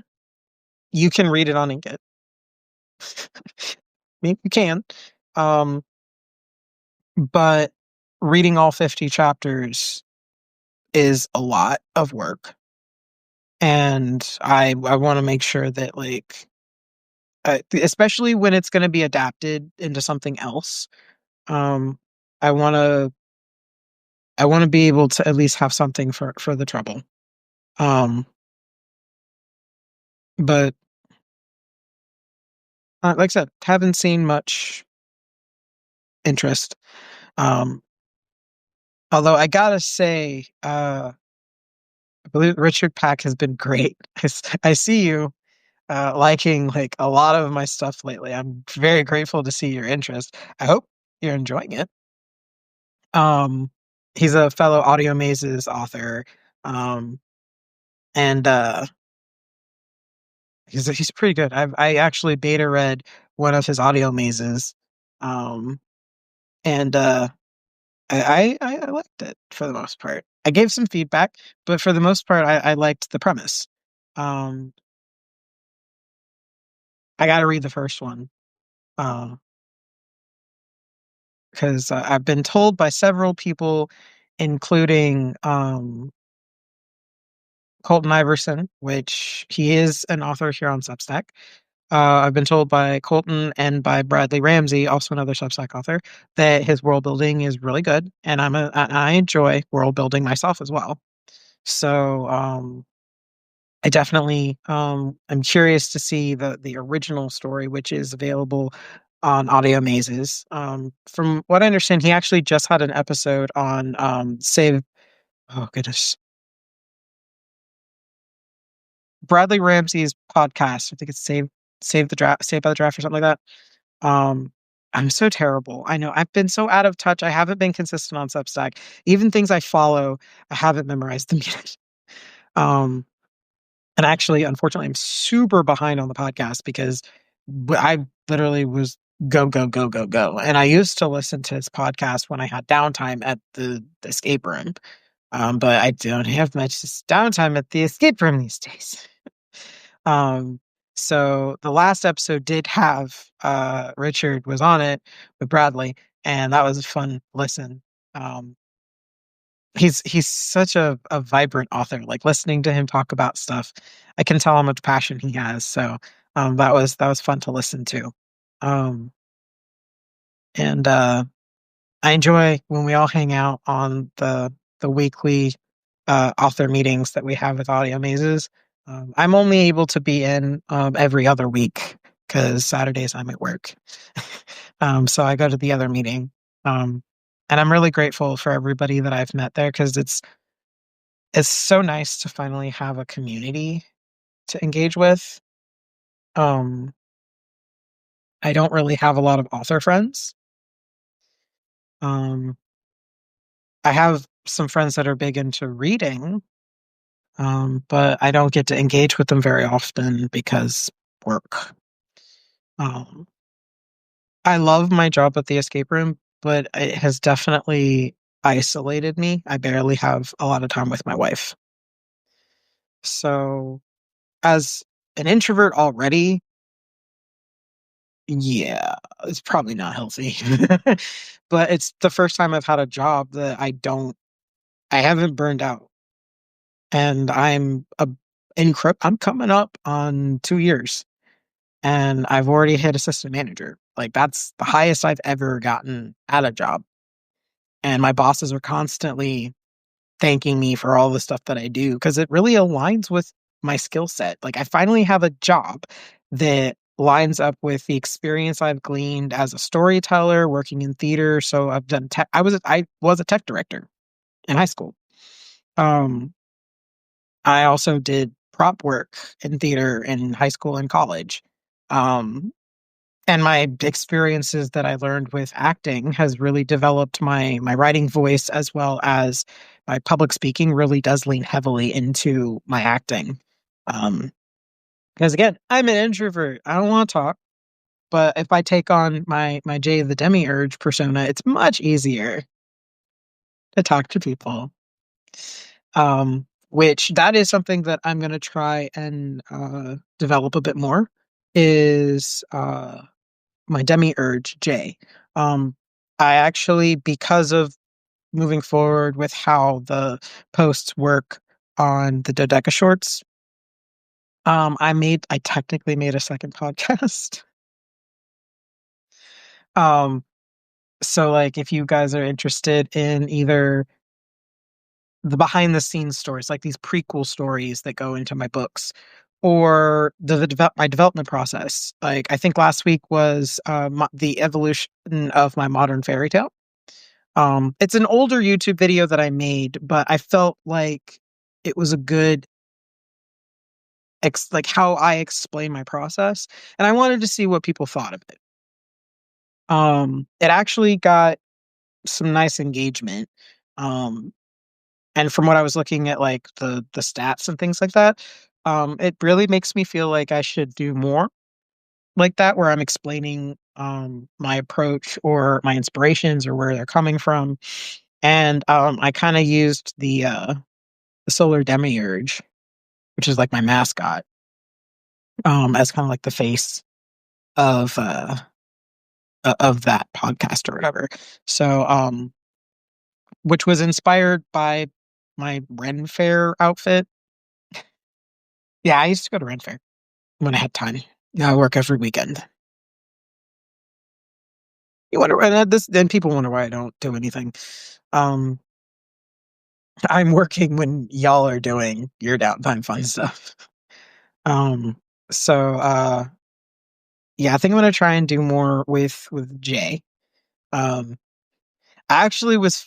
you can read it on Inket. I mean, you can, um, but reading all 50 chapters is a lot of work, and I want to make sure that like especially when it's going to be adapted into something else. Um, I want to be able to at least have something for the trouble. Um, but like I said, haven't seen much interest. Um, although I gotta say, I believe Richard Pack has been great. I see you liking like a lot of my stuff lately. I'm very grateful to see your interest. I hope you're enjoying it. Um, he's a fellow Audio Mazes author. Um, and he's pretty good. I actually beta read one of his audio mazes, um, and I liked it for the most part. I gave some feedback, but for the most part, I liked the premise. Um, I got to read the first one because I've been told by several people, including Colton Iverson, which he is an author here on Substack. I've been told by Colton and by Bradley Ramsey, also another Substack author, that his world building is really good, and I enjoy world building myself as well. So I definitely I'm curious to see the original story, which is available on Audio Mazes. From what I understand, he actually just had an episode on Save. Oh goodness, Bradley Ramsey's podcast. I think it's Save the Draft, Save by the Draft, or something like that. I'm so terrible. I know I've been so out of touch. I haven't been consistent on Substack. Even things I follow, I haven't memorized them yet. Um, and actually, unfortunately, I'm super behind on the podcast because I literally was go, go, go, go, go. And I used to listen to his podcast when I had downtime at the escape room. But I don't have much downtime at the escape room these days. Um, so the last episode did have Richard was on it with Bradley, and that was a fun listen. Um, he's such a vibrant author. Like listening to him talk about stuff, I can tell how much passion he has. So that was fun to listen to. Um, and I enjoy when we all hang out on the weekly author meetings that we have with Audio Mazes. I'm only able to be in every other week because Saturdays I'm at work. So I go to the other meeting. And I'm really grateful for everybody that I've met there because it's so nice to finally have a community to engage with. Um, I don't really have a lot of author friends. Um, I have some friends that are big into reading, but I don't get to engage with them very often because work. Um, I love my job at the escape room, but it has definitely isolated me. I barely have a lot of time with my wife. So, as an introvert already, yeah, it's probably not healthy. But it's the first time I've had a job that I haven't burned out. And I'm coming up on 2 years. And I've already hit assistant manager. Like that's the highest I've ever gotten at a job. And my bosses are constantly thanking me for all the stuff that I do because it really aligns with my skill set. Like I finally have a job that lines up with the experience I've gleaned as a storyteller, working in theater. So I've done tech. I was a tech director in high school. Um, I also did prop work in theater in high school and college. Um, and my experiences that I learned with acting has really developed my writing voice as well as my public speaking really does lean heavily into my acting. Um, because again, I'm an introvert. I don't want to talk, but if I take on my Jay the Demiurge persona, it's much easier to talk to people. Which that is something that I'm going to try and develop a bit more is my demiurge Jay. I actually, because of moving forward with how the posts work on the Dodeca Shorts, I technically made a second podcast. um, so like if you guys are interested in either the behind the scenes stories, like these prequel stories that go into my books, or my development process. Like I think last week was the evolution of my modern fairy tale. It's an older YouTube video that I made, but I felt like it was a good like how I explain my process, and I wanted to see what people thought of it. It actually got some nice engagement. Um, and from what I was looking at, like the stats and things like that, it really makes me feel like I should do more like that, where I'm explaining my approach or my inspirations or where they're coming from. And I kind of used the solar demiurge, which is like my mascot, as kind of like the face of of that podcast or whatever. So which was inspired by my Ren Fair outfit. Yeah, I used to go to Ren Fair when I had time. Now I work every weekend. You wonder why this? Then people wonder why I don't do anything. Um, I'm working when y'all are doing your downtime fun stuff. Um, so yeah, I think I'm gonna try and do more with Jay. Um, I actually was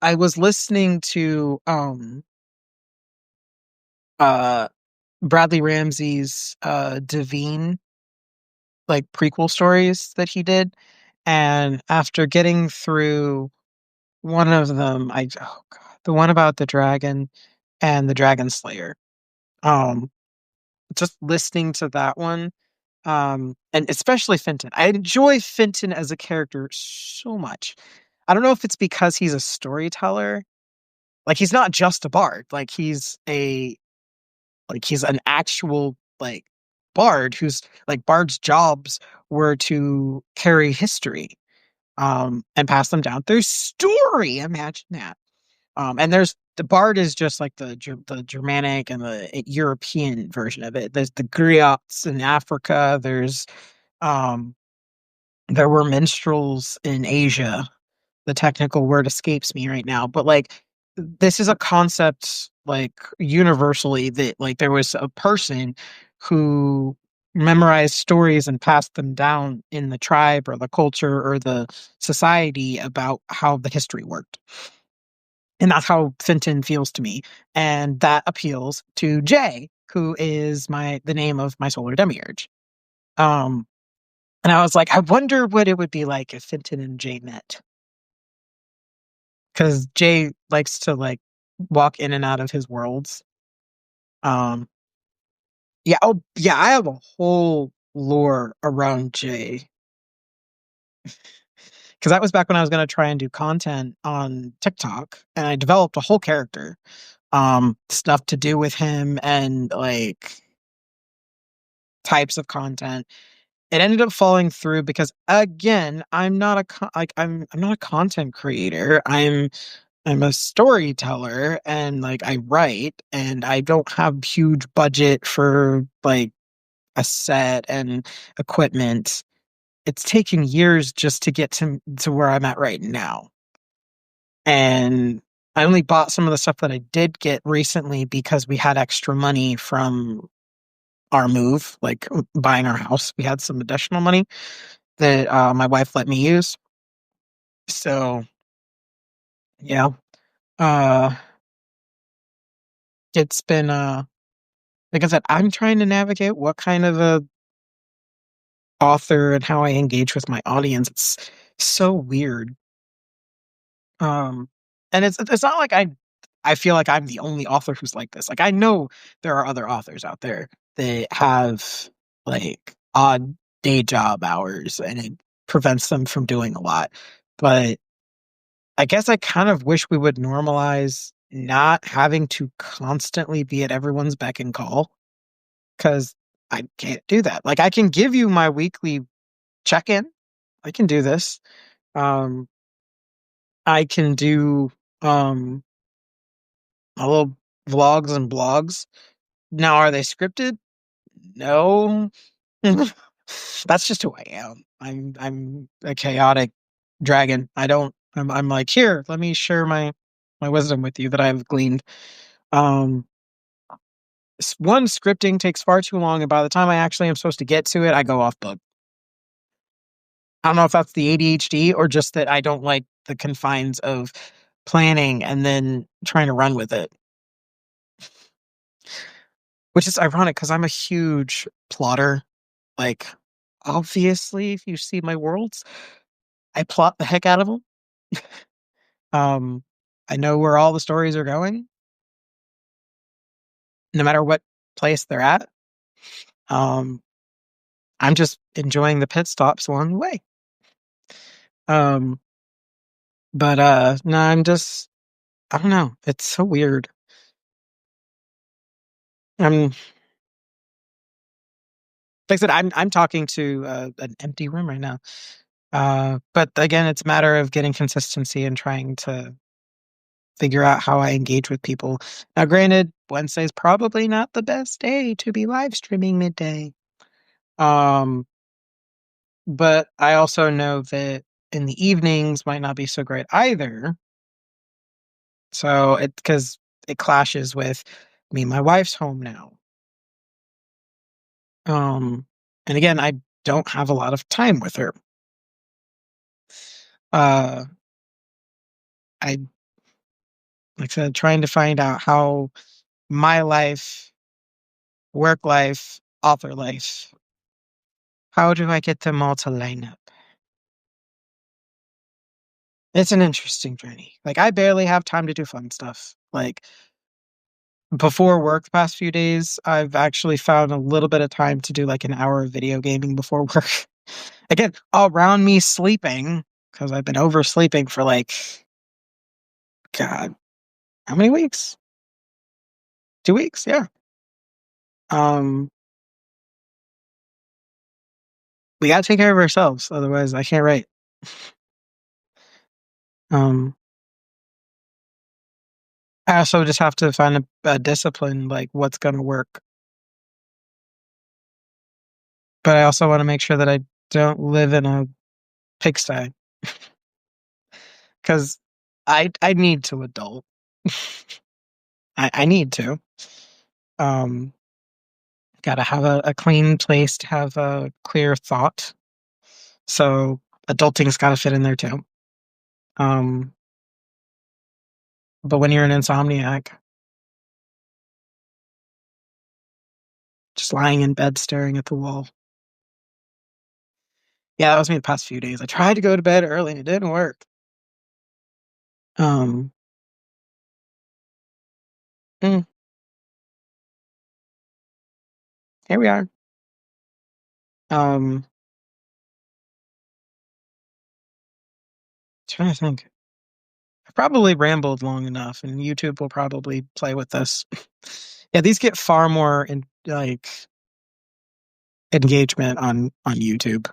I was listening to uh Bradley Ramsey's Devine like prequel stories that he did, and after getting through one of them, oh god, the one about the dragon and the dragon slayer. Um, just listening to that one, and especially Fenton. I enjoy Fenton as a character so much. I don't know if it's because he's a storyteller. Like he's not just a bard. He's an actual like bard who's like bards' jobs were to carry history and pass them down through story. Imagine that. And there's the bard is just like the Germanic and the European version of it. There's the griots in Africa. Um there were minstrels in Asia. The technical word escapes me right now, but like this is a concept like universally that like there was a person who memorized stories and passed them down in the tribe or the culture or the society about how the history worked. And that's how Fenton feels to me. And that appeals to Jay, who is the name of my solar demiurge. Um, and I was like, I wonder what it would be like if Fenton and Jay met. Because Jay likes to like walk in and out of his worlds. Um, yeah, oh yeah, I have a whole lore around Jay. Because that was back when I was gonna try and do content on TikTok, and I developed a whole character. Stuff to do with him and like types of content. It ended up falling through because again, I'm not a content creator. I'm a storyteller and like I write and I don't have huge budget for like a set and equipment. It's taken years just to get to where I'm at right now. And I only bought some of the stuff that I did get recently because we had extra money from our move, like buying our house. We had some additional money that my wife let me use. So yeah, uh, it's been like I said, I'm trying to navigate what kind of a author and how I engage with my audience. It's so weird. Um, and it's not like I feel like I'm the only author who's like this. Like I know there are other authors out there that have like odd day job hours and it prevents them from doing a lot. But I guess I kind of wish we would normalize not having to constantly be at everyone's beck and call because I can't do that. Like I can give you my weekly check-in. I can do this. Um, I can do um my little vlogs and blogs. Now, are they scripted? No. That's just who I am. I'm a chaotic dragon. I'm like, here, let me share my wisdom with you that I've gleaned. Um one, scripting takes far too long, and by the time I actually am supposed to get to it, I go off book. I don't know if that's the ADHD or just that I don't like the confines of planning and then trying to run with it. Which is ironic because I'm a huge plotter. Like, obviously, if you see my worlds, I plot the heck out of them. Um, I know where all the stories are going, no matter what place they're at. Um, I'm just enjoying the pit stops along the way. Um, but no, I don't know. It's so weird. I'm like I said, I'm talking to an empty room right now. But again, it's a matter of getting consistency and trying to figure out how I engage with people. Now, granted, Wednesday's probably not the best day to be live streaming midday. Um, but I also know that in the evenings might not be so great either. So it because it clashes with me and my wife's home now. Um, and again, I don't have a lot of time with her. Uh, I like I said, trying to find out how my life, work life, author life, how do I get them all to line up? It's an interesting journey. Like I barely have time to do fun stuff. Like before work the past few days, I've actually found a little bit of time to do like an hour of video gaming before work. Again, around me sleeping because I've been oversleeping for like God, how many weeks? 2 weeks, yeah. Um, we gotta take care of ourselves, otherwise I can't write. Um, I also just have to find a discipline, like what's gonna work. But I also want to make sure that I don't live in a pigsty because I need to adult. I need to. Um, Got to have a clean place to have a clear thought. So adulting's got to fit in there too. Um, but when you're an insomniac, just lying in bed staring at the wall. Yeah, that was me the past few days. I tried to go to bed early and it didn't work. Um, mm, Here we are. Um, Trying to think. I probably rambled long enough, and YouTube will probably play with this. Yeah, these get far more in like engagement on YouTube.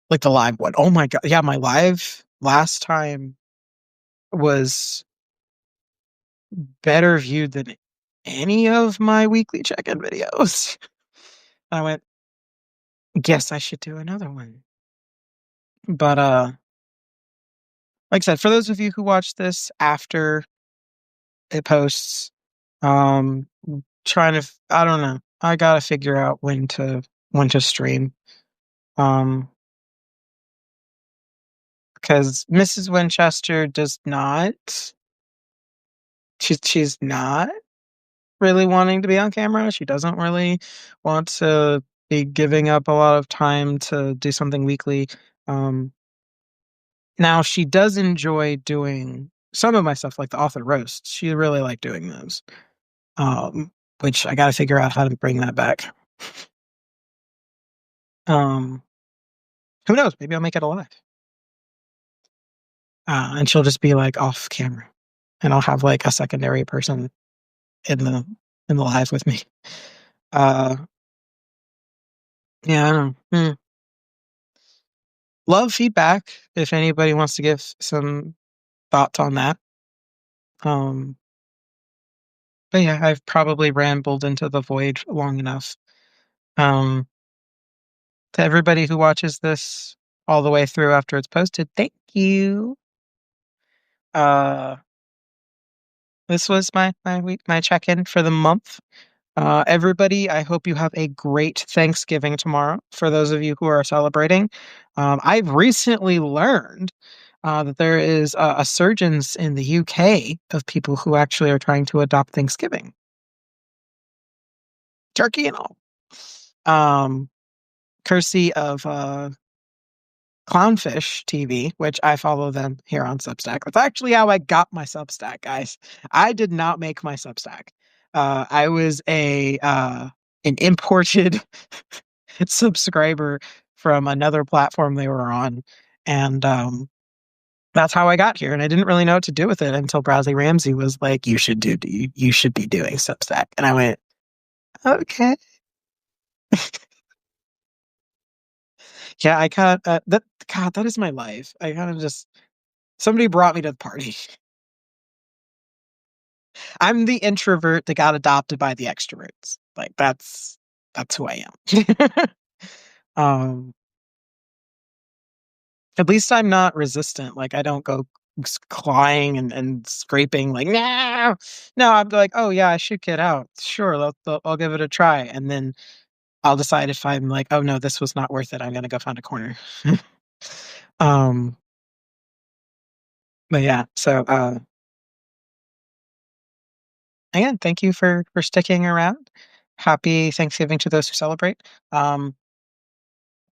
Like the live one. Oh my god. Yeah, my live last time was better viewed than any of my weekly check-in videos. I went, guess I should do another one. But like I said, for those of you who watch this after it posts, um, trying to, I don't know. I gotta figure out when to stream. Um, because Mrs. Winchester does not. She's not really wanting to be on camera. She doesn't really want to be giving up a lot of time to do something weekly. Um, Now she does enjoy doing some of my stuff, like the author roasts. She really liked doing those. Um, which I got to figure out how to bring that back. Um, who knows? Maybe I'll make it alive. And she'll just be like off camera, and I'll have like a secondary person in the live with me. Uh, yeah, I don't know. Love feedback if anybody wants to give some thoughts on that. Um, but yeah, I've probably rambled into the void long enough. Um, to everybody who watches this all the way through after it's posted, thank you. Uh, this was my check in for the month. Everybody, I hope you have a great Thanksgiving tomorrow. For those of you who are celebrating, I've recently learned that there is a surge in the UK of people who actually are trying to adopt Thanksgiving, turkey and all. Um, Courtesy of Clownfish TV, which I follow them here on Substack. That's actually how I got my Substack, guys. I did not make my Substack. I was a an imported subscriber from another platform they were on, and that's how I got here. And I didn't really know what to do with it until Bradley Ramsey was like, you should be doing Substack," and I went, "Okay." Yeah, I kind of that. God, that is my life. I kind of just somebody brought me to the party. I'm the introvert that got adopted by the extroverts. Like that's who I am. um, at least I'm not resistant. Like I don't go clawing and scraping. Like no, no. I'm like, oh yeah, I should get out. Sure, I'll give it a try, and then I'll decide if I'm like, oh no, this was not worth it. I'm gonna go find a corner. um, but yeah. So again, thank you for sticking around. Happy Thanksgiving to those who celebrate. Um,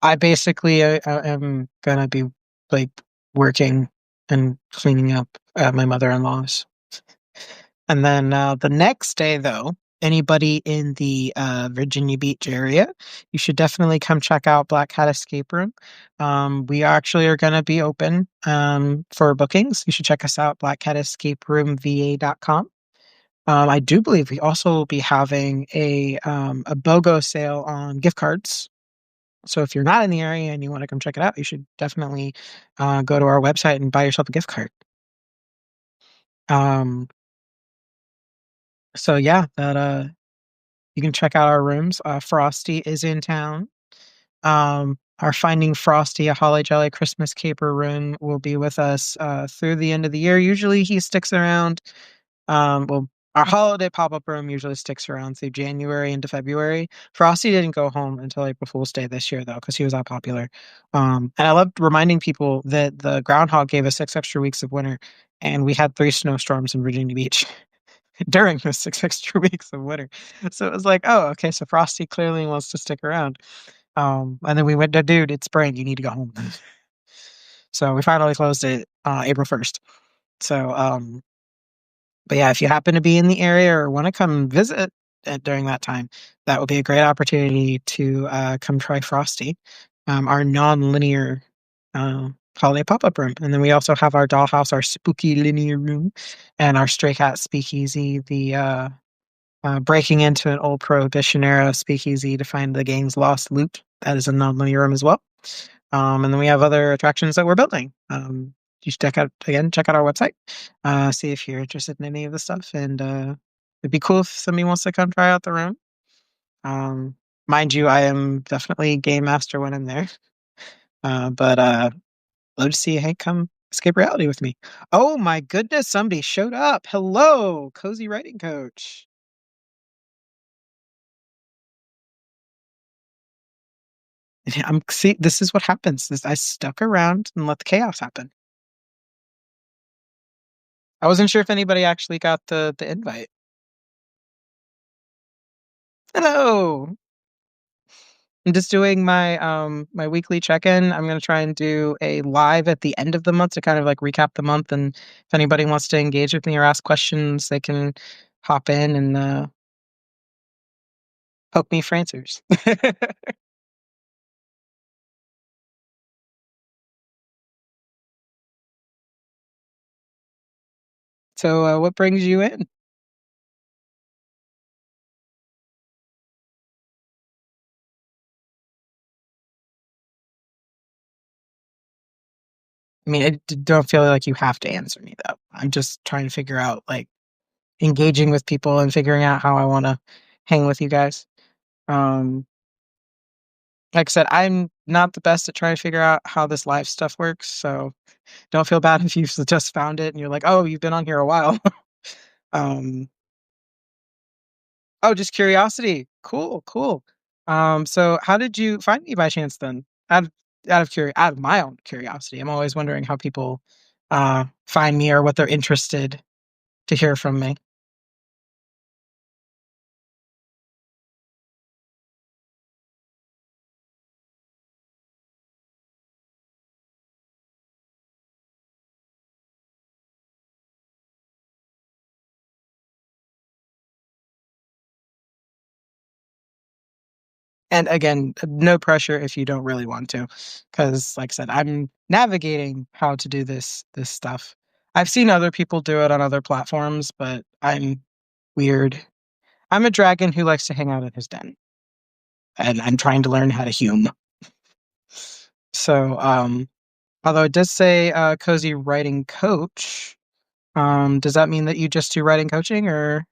I basically am gonna be like working and cleaning up at my mother-in-law's. And then the next day, though, anybody in the Virginia Beach area, you should definitely come check out Black Hat Escape Room. We actually are going to be open for bookings. You should check us out, blackhatascaperoomva.com. I do believe we also will be having a BOGO sale on gift cards. So if you're not in the area and you want to come check it out, you should definitely go to our website and buy yourself a gift card. Um, so yeah, that you can check out our rooms. Frosty is in town. Our Finding Frosty, a Holly Jolly Christmas Caper room will be with us through the end of the year. Usually he sticks around. Well, our holiday pop-up room usually sticks around through January into February. Frosty didn't go home until April Fool's Day this year, though, because he was that popular. And I loved reminding people that the groundhog gave us 6 extra weeks of winter, and we had 3 snowstorms in Virginia Beach during those 6 extra weeks of winter. So it was like, oh, okay, so Frosty clearly wants to stick around. And then we went to, dude, it's spring, you need to go home. So we finally closed it April 1st. So but yeah, if you happen to be in the area or want to come visit during that time, that would be a great opportunity to come try Frosty, our non-linear holiday pop-up room. And then we also have our dollhouse, our spooky linear room, and our Stray Cat Speakeasy, the breaking into an old Prohibition era speakeasy to find the gang's lost loot. That is a non-linear room as well. And then we have other attractions that we're building. You should check out our website, see if you're interested in any of the stuff. And it'd be cool if somebody wants to come try out the room. Um, Mind you, I am definitely game master when I'm there. But love to see you. Hey, come escape reality with me. Oh my goodness, somebody showed up. Hello, cozy writing coach. Yeah, see, this is what happens. I stuck around and let the chaos happen. I wasn't sure if anybody actually got the invite. Hello. I'm just doing my weekly check-in. I'm gonna try and do a live at the end of the month to kind of like recap the month, and if anybody wants to engage with me or ask questions, they can hop in and poke me for answers. So, what brings you in? I mean, don't feel like you have to answer me though. I'm just trying to figure out like engaging with people and figuring out how I want to hang with you guys. Um, like I said, I'm not the best at trying to figure out how this live stuff works, so don't feel bad if you've just found it and you're like, "Oh, you've been on here a while." um, oh, just curiosity. Cool, cool. So how did you find me by chance then? Out of my own curiosity, I'm always wondering how people find me or what they're interested to hear from me. And again, no pressure if you don't really want to, because like I said, I'm navigating how to do this stuff. I've seen other people do it on other platforms, but I'm weird. I'm a dragon who likes to hang out in his den, and I'm trying to learn how to hume. So, although it does say cozy writing coach, does that mean that you just do writing coaching or?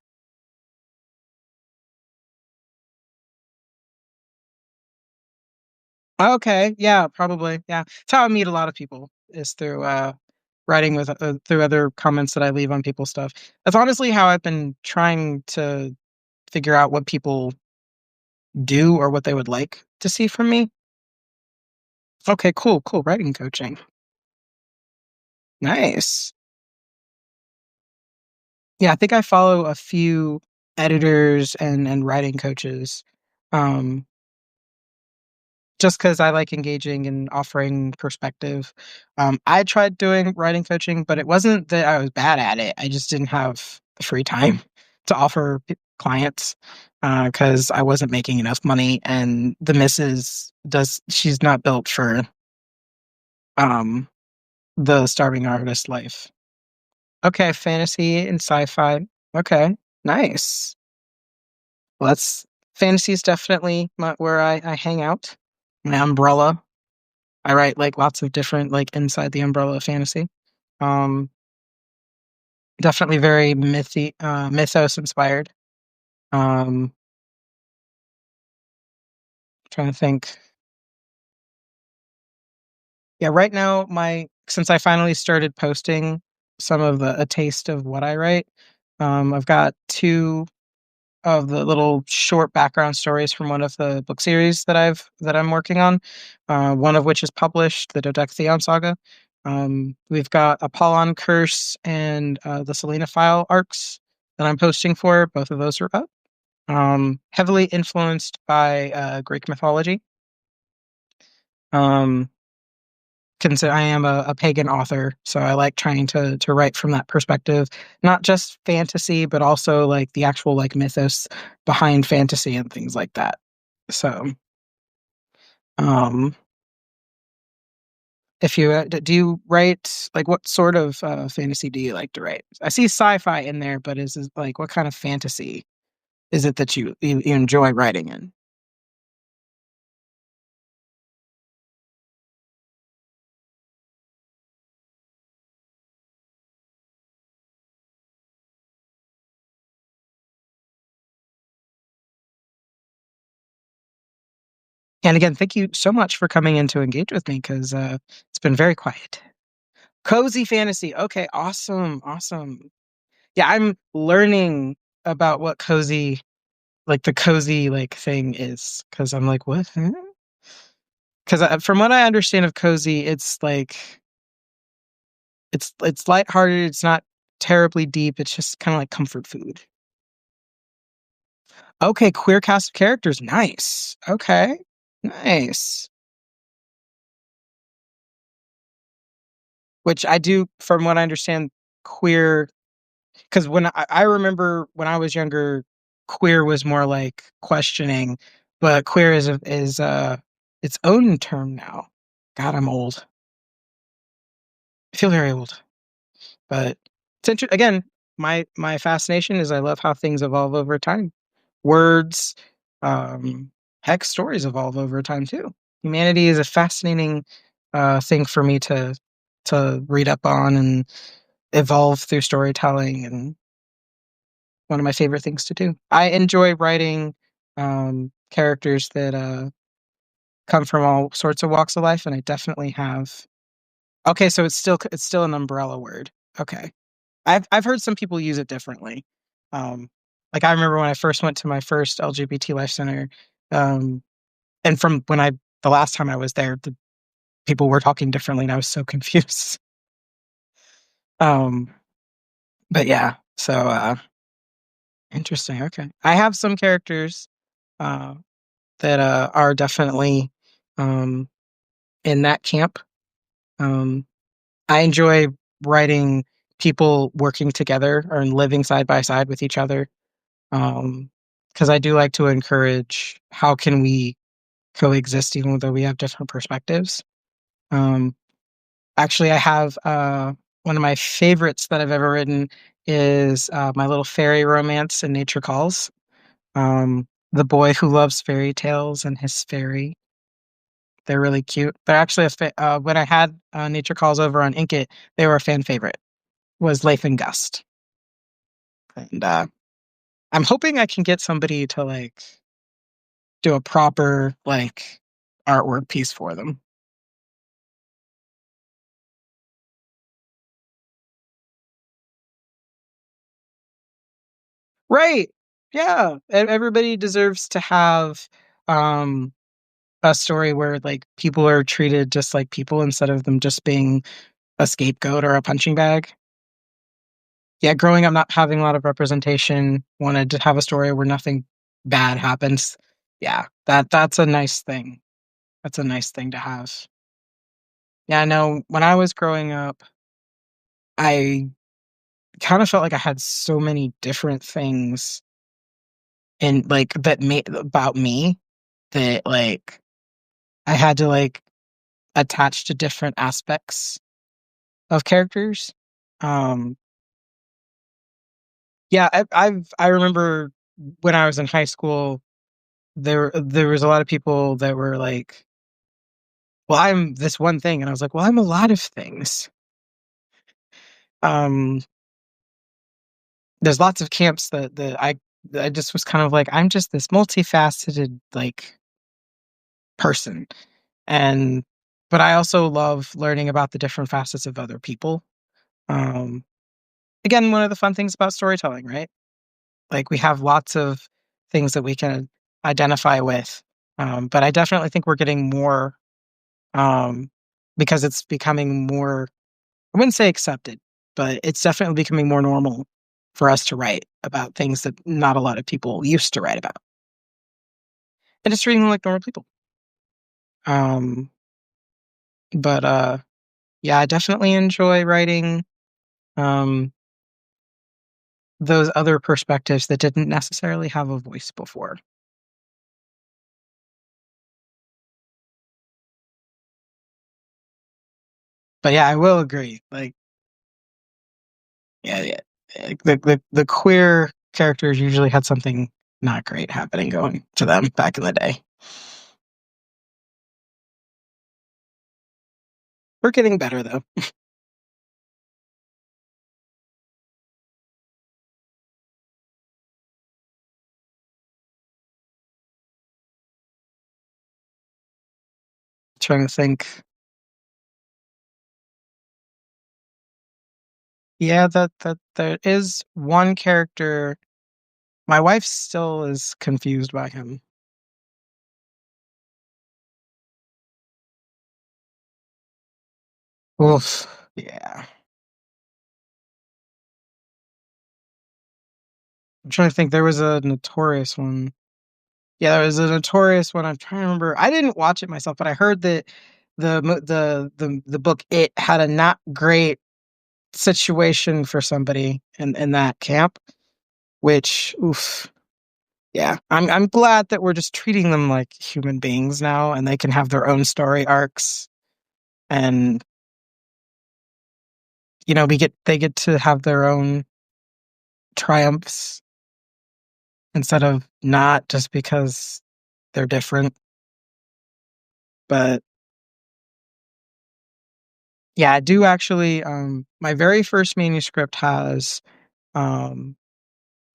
Okay, yeah, probably. Yeah. It's how I meet a lot of people is through writing with through other comments that I leave on people's stuff. That's honestly how I've been trying to figure out what people do or what they would like to see from me. Okay, cool, cool. Writing coaching. Nice. Yeah, I think I follow a few editors and writing coaches. Um, just because I like engaging and offering perspective. I tried doing writing coaching, but it wasn't that I was bad at it. I just didn't have the free time to offer clients because I wasn't making enough money. And the missus does, she's not built for um, the starving artist life. Okay, fantasy and sci fi. Okay, nice. Well, that's fantasy is definitely where I hang out. My umbrella. I write like lots of different like inside the umbrella of fantasy. Um, definitely very mythos inspired. Um, trying to think. Yeah, right now my since I finally started posting some of a taste of what I write. I've got two of the little short background stories from one of the book series that I'm working on. One of which is published, the Dodecatheon Saga. We've got Apollon Curse and the Selena File arcs that I'm posting for. Both of those are up. Heavily influenced by Greek mythology. Um, consider I am a pagan author, so I like trying to write from that perspective, not just fantasy, but also like the actual like mythos behind fantasy and things like that. So, um, if you do you write like what sort of fantasy do you like to write? I see sci-fi in there, but is it like what kind of fantasy is it that you enjoy writing in? And again, thank you so much for coming in to engage with me because it's been very quiet. Cozy fantasy. Okay, awesome, awesome. Yeah, I'm learning about what cozy, like the cozy like thing is, because I'm like, what? Because from what I understand of cozy, it's like it's lighthearted. It's not terribly deep. It's just kind of like comfort food. Okay, queer cast of characters. Nice. Okay, nice. Which I do, from what I understand, queer. Because when I remember when I was younger, queer was more like questioning, but queer is its own term now. God, I'm old. I feel very old. But again, my fascination is I love how things evolve over time. Words, um, heck, stories evolve over time too. Humanity is a fascinating thing for me to read up on and evolve through storytelling, and one of my favorite things to do. I enjoy writing characters that come from all sorts of walks of life, and I definitely have. Okay, so it's still an umbrella word. Okay. I've heard some people use it differently. Um, like I remember when I first went to my first LGBT Life Center, um, and from when I the last time I was there, the people were talking differently, and I was so confused. Um, but yeah, so interesting. Okay, I have some characters uh, that are definitely um, in that camp. Um, I enjoy writing people working together or living side by side with each other. Because I do like to encourage how can we coexist even though we have different perspectives. Um, Actually, I have one of my favorites that I've ever written is my little fairy romance in Nature Calls. The boy who loves fairy tales and his fairy. They're really cute. They're actually when I had Nature Calls over on Inkit, they were a fan favorite. Was Leif and Gust, and I'm hoping I can get somebody to like do a proper like artwork piece for them. Right. Yeah. Everybody deserves to have um a story where like people are treated just like people instead of them just being a scapegoat or a punching bag. Yeah, growing up not having a lot of representation, wanted to have a story where nothing bad happens. Yeah, that's a nice thing. That's a nice thing to have. Yeah, I know when I was growing up, I kind of felt like I had so many different things and like that made about me that like I had to like attach to different aspects of characters. Um yeah, I remember when I was in high school there was a lot of people that were like, "Well, I'm this one thing." And I was like, "Well, I'm a lot of things." Um there's lots of camps that I just was kind of like, I'm just this multifaceted like person. And but I also love learning about the different facets of other people. Um, Again, one of the fun things about storytelling, right? Like we have lots of things that we can identify with. But I definitely think we're getting more um, because it's becoming more, I wouldn't say accepted, but it's definitely becoming more normal for us to write about things that not a lot of people used to write about. And just treating them like normal people. Um, but yeah, I definitely enjoy writing um, those other perspectives that didn't necessarily have a voice before. But yeah, I will agree. Like, yeah, yeah, the queer characters usually had something not great happening going to them back in the day. We're getting better though. Trying to think. Yeah, that there is one character. My wife still is confused by him. Oof. Yeah. I'm trying to think. There was a notorious one. Yeah, there was a notorious one. I'm trying to remember. I didn't watch it myself, but I heard that the book It had a not great situation for somebody in that camp, which oof. Yeah. I'm glad that we're just treating them like human beings now and they can have their own story arcs and they get to have their own triumphs instead of not just because they're different. But yeah, I do actually. My very first manuscript has um,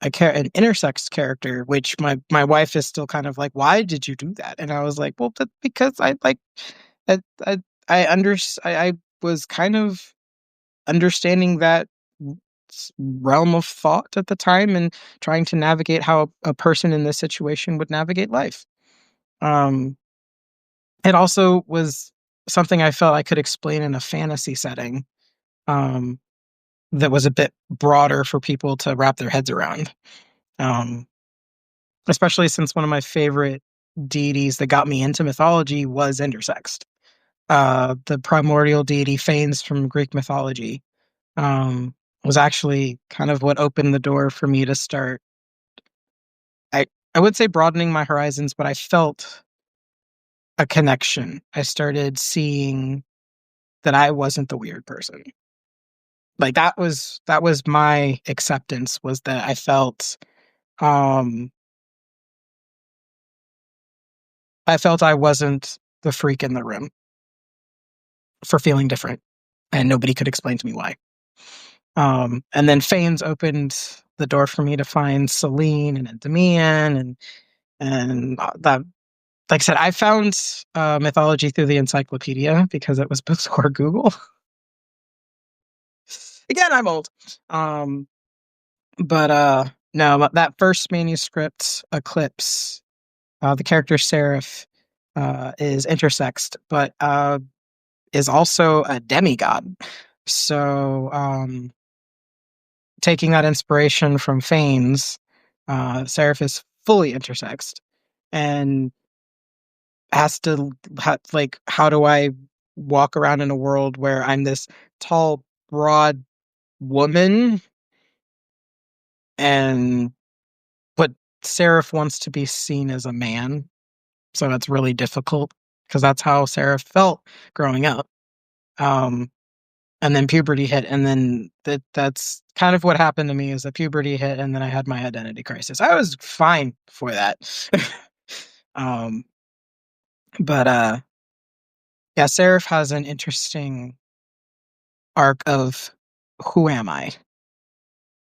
an intersex character, which my wife is still kind of like, "Why did you do that?" And I was like, "Well, because I like, I I I was kind of understanding that realm of thought at the time and trying to navigate how a person in this situation would navigate life." Um, it also was something I felt I could explain in a fantasy setting. Um, that was a bit broader for people to wrap their heads around. Um, Especially since one of my favorite deities that got me into mythology was intersexed. The primordial deity Phanes from Greek mythology was actually kind of what opened the door for me to start. I I would say broadening my horizons, but I felt a connection. I started seeing that I wasn't the weird person. Like that was my acceptance was that um I felt I wasn't the freak in the room for feeling different, and nobody could explain to me why. And then Fanes opened the door for me to find Celine and Endymion, and that, like I said, I found mythology through the encyclopedia because it was before Google. Again, I'm old. Um, but no, that first manuscript, Eclipse, the character Seraph is intersexed, but is also a demigod. So, taking that inspiration from Fanes, Seraph is fully intersexed and has to, like, how do I walk around in a world where I'm this tall, broad woman and but Seraph wants to be seen as a man. So that's really difficult because that's how Seraph felt growing up. Um, and then puberty hit, and then that's kind of what happened to me is that puberty hit, and then I had my identity crisis. I was fine for that. um, but yeah, Seraph has an interesting arc of who am I?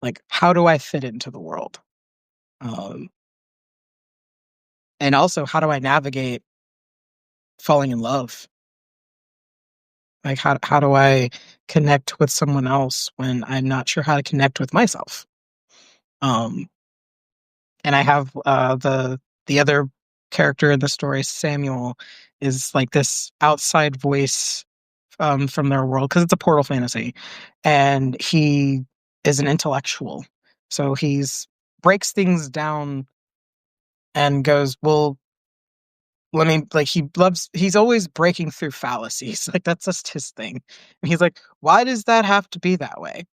Like, how do I fit into the world? Um, and also, how do I navigate falling in love? Like, how do I connect with someone else when I'm not sure how to connect with myself? Um, and I have the other character in the story, Samuel, is like this outside voice from their world because it's a portal fantasy, and he is an intellectual, so he's breaks things down and goes, well, let me like he's always breaking through fallacies like that's just his thing, and he's like, why does that have to be that way,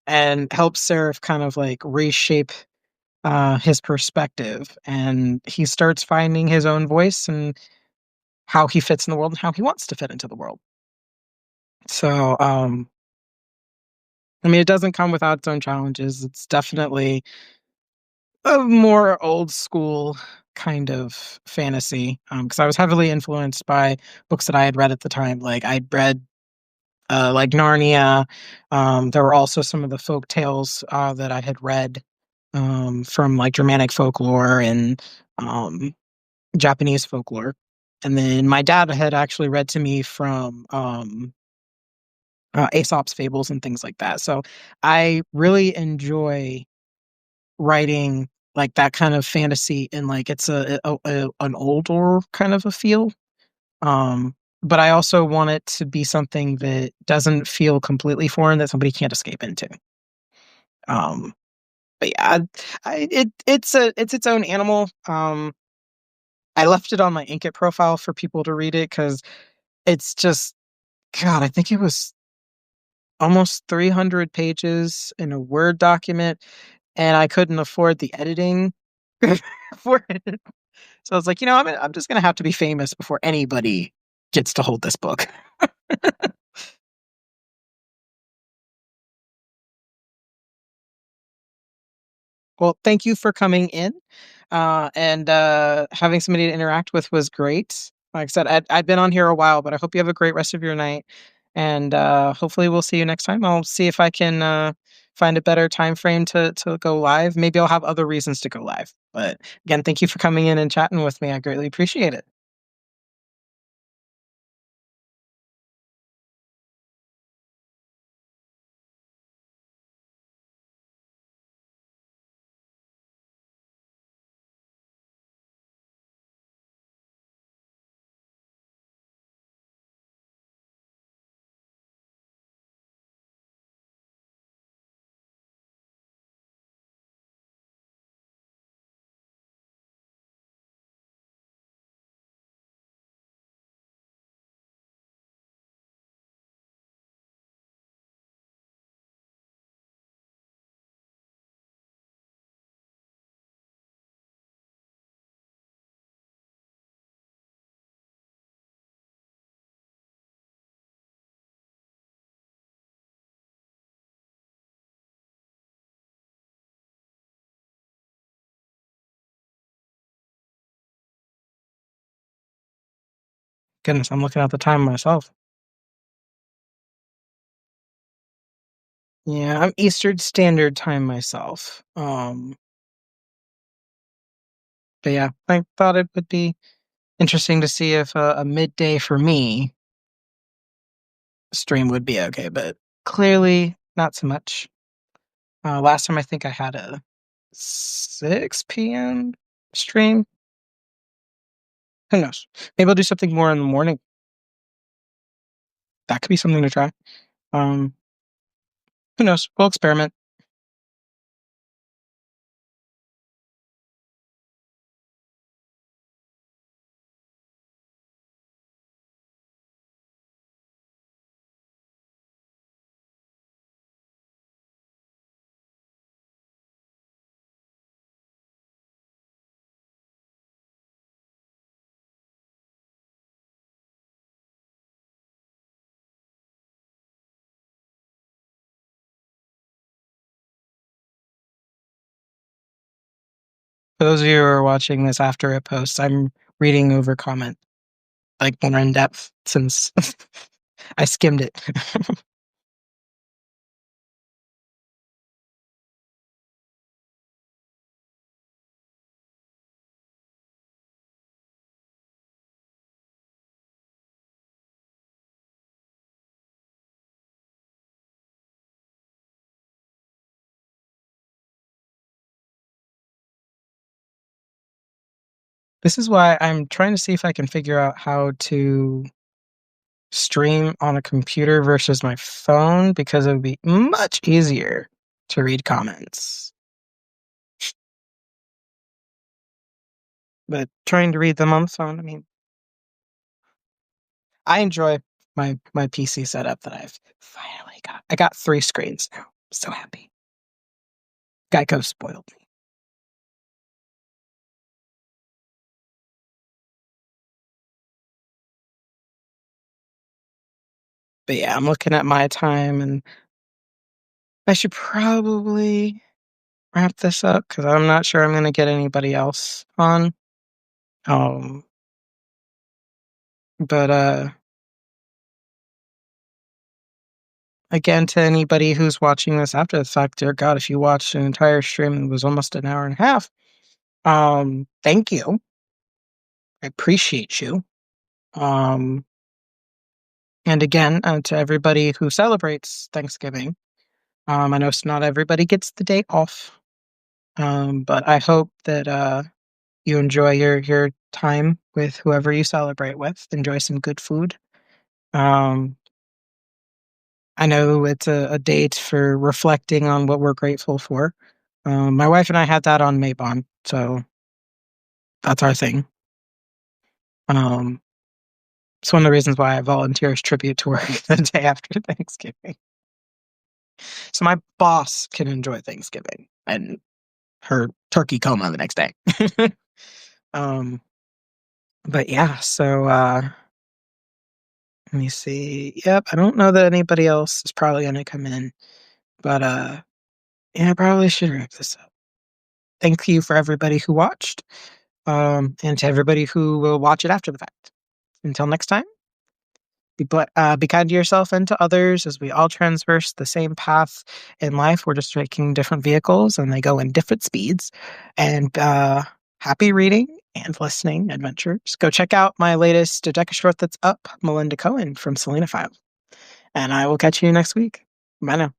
and helps Seraph kind of like reshape his perspective, and he starts finding his own voice and how he fits in the world and how he wants to fit into the world. So, I mean, it doesn't come without its own challenges. It's definitely a more old school kind of fantasy because I was heavily influenced by books that I had read at the time. Like I'd read like Narnia. There were also some of the folk tales that I had read from like Germanic folklore and um, Japanese folklore. And then my dad had actually read to me from Aesop's fables and things like that. So I really enjoy writing like that kind of fantasy, and like it's an older kind of a feel. Um, but I also want it to be something that doesn't feel completely foreign that somebody can't escape into. Um, but yeah, it's its own animal. I left it on my Inkit profile for people to read it because it's just God. I think it was almost 300 pages in a Word document, and I couldn't afford the editing for it. So I was like, I'm just gonna have to be famous before anybody gets to hold this book. Well, thank you for coming in, and having somebody to interact with was great. Like I said, I've been on here a while, but I hope you have a great rest of your night, and hopefully we'll see you next time. I'll see if I can find a better time frame to go live. Maybe I'll have other reasons to go live. But again, thank you for coming in and chatting with me. I greatly appreciate it. Goodness, I'm looking at the time myself. Yeah, I'm Eastern Standard Time myself. But yeah, I thought it would be interesting to see if a midday for me stream would be okay, but clearly not so much. Last time I think I had a 6 p.m. stream. Who knows? Maybe I'll do something more in the morning. That could be something to try. Um, who knows? We'll experiment. For those of you who are watching this after it posts, I'm reading over comment like more in depth since I skimmed it. This is why I'm trying to see if I can figure out how to stream on a computer versus my phone because it would be much easier to read comments. But trying to read them on the phone, I mean, I enjoy my PC setup that I've finally got. I got 3 screens now. So happy. Geico spoiled me. But yeah, I'm looking at my time and I should probably wrap this up because I'm not sure I'm going to get anybody else on. Um, but again, to anybody who's watching this after the fact, dear God, if you watched an entire stream that was almost an hour and a half, thank you. I appreciate you. Um, And again, to everybody who celebrates Thanksgiving, I know not everybody gets the day off, but I hope that you enjoy your time with whoever you celebrate with. Enjoy some good food. Um, I know it's a date for reflecting on what we're grateful for. My wife and I had that on Maybon, so that's our thing. Um, it's one of the reasons why I volunteer as tribute to work the day after Thanksgiving. So my boss can enjoy Thanksgiving and her turkey coma the next day. um, but yeah, so let me see. Yep, I don't know that anybody else is probably gonna come in, but yeah, I probably should wrap this up. Thank you for everybody who watched, and to everybody who will watch it after the fact. Until next time, be kind to yourself and to others as we all transverse the same path in life. We're just taking different vehicles and they go in different speeds. And happy reading and listening adventures. Go check out my latest Deca short that's up, Melinda Cohen from Selena File. And I will catch you next week. Bye now.